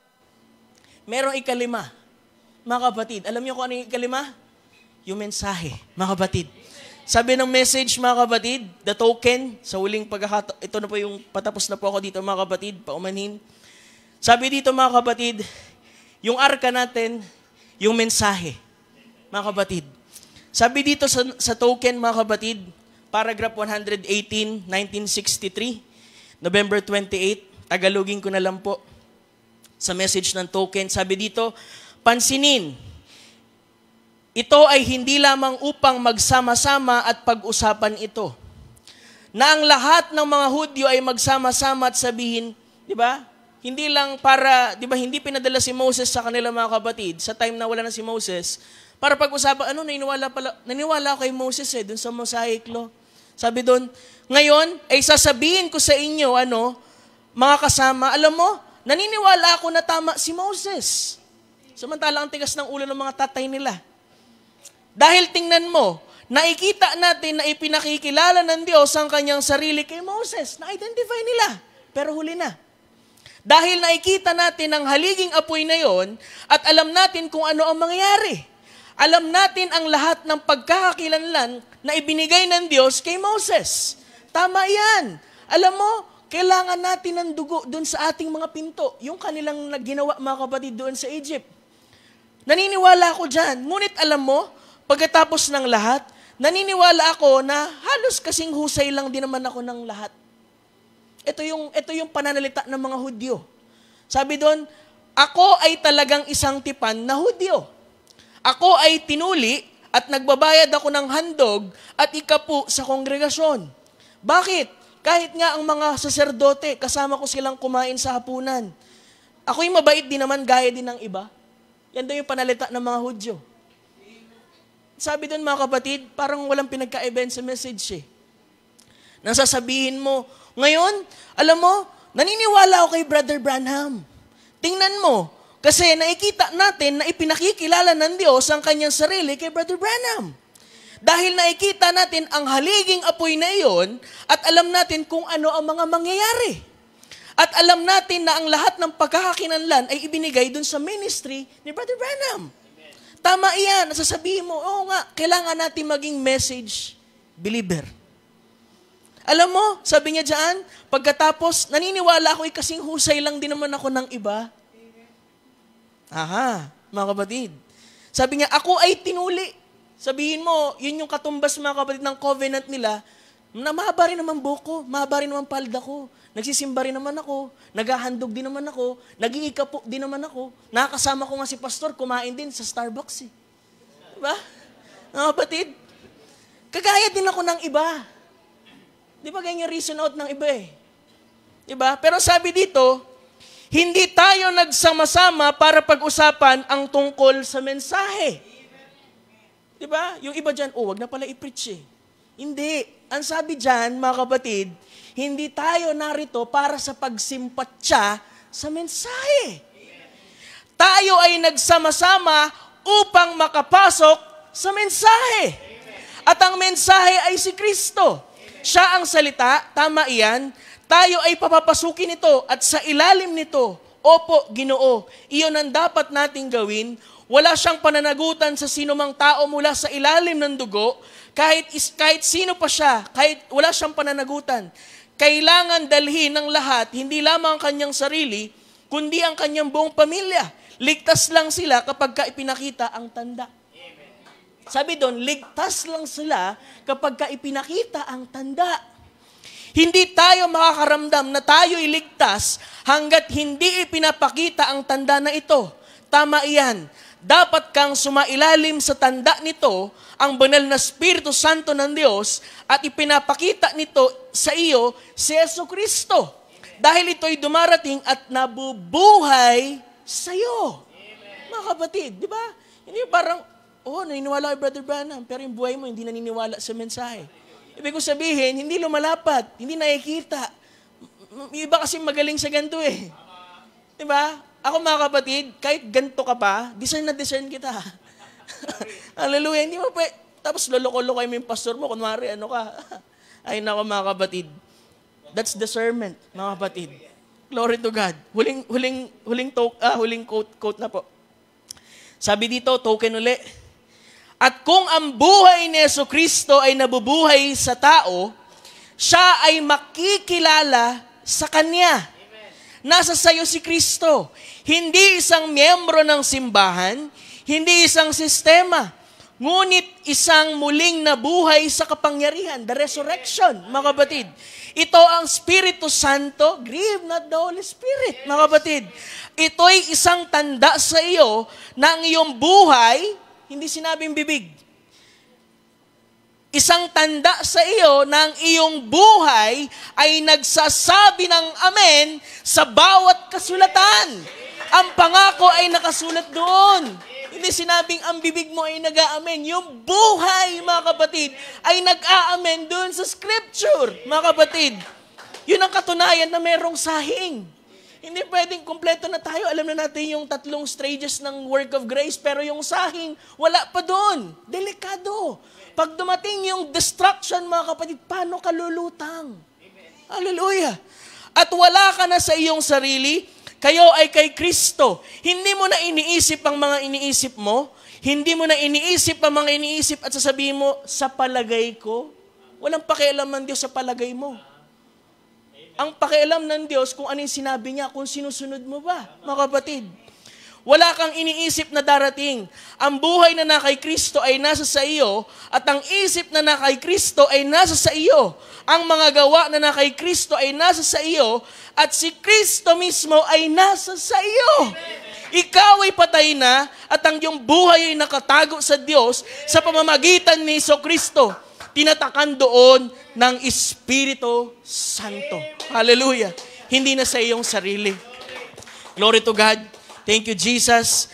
Merong ikalima, mga kapatid. Alam niyo kung ano yung ikalima? Yung mensahe, mga kapatid. Sabi ng message, mga kapatid, the token, sa huling pagkakataon, ito na po yung patapos na po ako dito, mga kapatid, paumanhin. Sabi dito, mga kapatid, yung arka natin, yung mensahe, mga kapatid. Sabi dito sa token, mga kapatid, paragraph 118, 1963, November 28, Tagalogin ko na lang po. Sa message ng token, sabi dito, pansinin, ito ay hindi lamang upang magsama-sama at pag-usapan ito. Na ang lahat ng mga Hudyo ay magsama-sama at sabihin, di ba? Hindi lang para, di ba, hindi pinadala si Moses sa kanila mga kapatid, sa time na wala na si Moses, para pag-usapan, naniwala ako kay Moses dun sa Mosaic Law. Sabi doon, ngayon ay sasabihin ko sa inyo, mga kasama, alam mo, naniniwala ako na tama si Moses. Samantala ang tigas ng ulo ng mga tatay nila. Dahil tingnan mo, nakikita natin na ipinakikilala ng Diyos ang kanyang sarili kay Moses. Na-identify nila, pero huli na. Dahil nakikita natin ang haliging apoy na yon at alam natin kung ano ang mangyayari. Alam natin ang lahat ng pagkakakilanlan na ibinigay ng Diyos kay Moses. Tama yan. Alam mo, kailangan natin ng dugo doon sa ating mga pinto. Yung kanilang ginawa mga kapatid doon sa Egypt. Naniniwala ako dyan. Ngunit alam mo, pagkatapos ng lahat, naniniwala ako na halos kasing husay lang din naman ako ng lahat. Ito yung pananalita ng mga Hudyo. Sabi doon, ako ay talagang isang tipan na Hudyo. Ako ay tinuli at nagbabayad ako ng handog at ikapu sa kongregasyon. Bakit? Kahit nga ang mga saserdote, kasama ko silang kumain sa hapunan. Ako'y mabait din naman, gaya din ng iba. Yan daw yung panalita ng mga Hudyo. Sabi doon mga kapatid, parang walang pinagka-event sa message Nang sasabihin mo, ngayon, alam mo, naniniwala ako kay Brother Branham. Tingnan mo, kasi nakikita natin na ipinakikilala ng Diyos ang kanyang sarili kay Brother Branham. Dahil nakikita natin ang haliging apoy na iyon at alam natin kung ano ang mga mangyayari. At alam natin na ang lahat ng pagkakakinanlan ay ibinigay dun sa ministry ni Brother Branham. Tama iyan. Nasasabihin mo, oo nga, kailangan natin maging message believer. Alam mo, sabi niya dyan, pagkatapos, naniniwala ako kasing husay lang din naman ako ng iba. Aha, mga kapatid. Sabi niya, ako ay tinuli. Sabihin mo, yun yung katumbas mga kapatid ng covenant nila, na mahaba rin naman buko, mahaba rin naman palda ko, nagsisimba rin naman ako, naghahandog din naman ako, nag-iikapo din naman ako, nakakasama ko nga si pastor, kumain din sa Starbucks Diba? Mga kapatid, kagaya din ako ng iba. Di ba ganyan yung reason out ng iba Diba? Pero sabi dito, hindi tayo nagsama-sama para pag-usapan ang tungkol sa mensahe. Diba? Yung iba dyan, wag na pala i-preach Hindi. Ang sabi dyan, mga kapatid, hindi tayo narito para sa pagsimpatya sa mensahe. Tayo ay nagsama-sama upang makapasok sa mensahe. At ang mensahe ay si Kristo. Siya ang salita, tama iyan, tayo ay papapasukin ito at sa ilalim nito, opo, Ginoo, iyon ang dapat nating gawin. Wala siyang pananagutan sa sinumang tao mula sa ilalim ng dugo, kahit sino pa siya, kahit wala siyang pananagutan. Kailangan dalhin ng lahat, hindi lamang ang kanyang sarili, kundi ang kanyang buong pamilya. Ligtas lang sila kapag ipinakita ang tanda. Sabi doon, ligtas lang sila kapag ipinakita ang tanda. Hindi tayo makakaramdam na tayo'y ligtas hanggat hindi ipinapakita ang tanda na ito. Tama iyan. Dapat kang sumailalim sa tanda nito, ang banal na Espiritu Santo ng Diyos, at ipinapakita nito sa iyo si Jesucristo. Dahil ito'y dumarating at nabubuhay sa iyo. Mga kapatid, di ba? Hindi parang, naniniwala kay Brother Branham, pero yung buhay mo hindi naniniwala sa mensahe. Ibig ko sabihin, hindi lumalapat, hindi nakikita. Yung iba kasi magaling sa ganito eh. Di ba? Ako mga kapatid, kahit ganito ka pa, discern na discern kita. Hallelujah. Hindi mo pa, tapos loloko-loko yung pastor mo, kunwari ano ka. Ay nako mga kapatid. That's discernment, mga kapatid. Glory to God. Huling quote na po. Sabi dito, token uli. At kung ang buhay ni Jesucristo ay nabubuhay sa tao, siya ay makikilala sa Kanya. Nasa sayo si Kristo. Hindi isang miyembro ng simbahan, hindi isang sistema, ngunit isang muling nabuhay sa kapangyarihan, the resurrection, mga kapatid. Ito ang Espiritu Santo, grieve not the Holy Spirit, mga kapatid. Ito'y isang tanda sa iyo na ang iyong buhay, hindi sinabing bibig. Isang tanda sa iyo na ang iyong buhay ay nagsasabi ng amen sa bawat kasulatan. Ang pangako ay nakasulat doon. Hindi sinabing ang bibig mo ay nag-aamen. Yung buhay, mga kapatid, ay nag-aamen doon sa scripture, mga kapatid. Yun ang katunayan na merong sahing. Hindi pwedeng kumpleto na tayo. Alam na natin yung 3 stages ng work of grace, pero yung sahing, wala pa doon. Delikado. Pag dumating yung destruction, mga kapatid, paano ka lulutang? Hallelujah. At wala ka na sa iyong sarili, kayo ay kay Kristo. Hindi mo na iniisip ang mga iniisip mo. Hindi mo na iniisip ang mga iniisip at sasabihin mo, sa palagay ko. Walang pakialam ng Diyos sa palagay mo. Ang pakialam ng Diyos kung ano yung sinabi niya, kung sinusunod mo ba, mga kapatid. Wala kang iniisip na darating. Ang buhay na nakay Kristo ay nasa sa iyo at ang isip na nakay Kristo ay nasa sa iyo. Ang mga gawa na nakay Kristo ay nasa sa iyo at si Kristo mismo ay nasa sa iyo. Ikaw ay patay na at ang iyong buhay ay nakatago sa Diyos sa pamamagitan ni Jesucristo. Tinatakan doon ng Espiritu Santo. Hallelujah. Hindi na sa iyong sarili. Glory to God. Thank you, Jesus.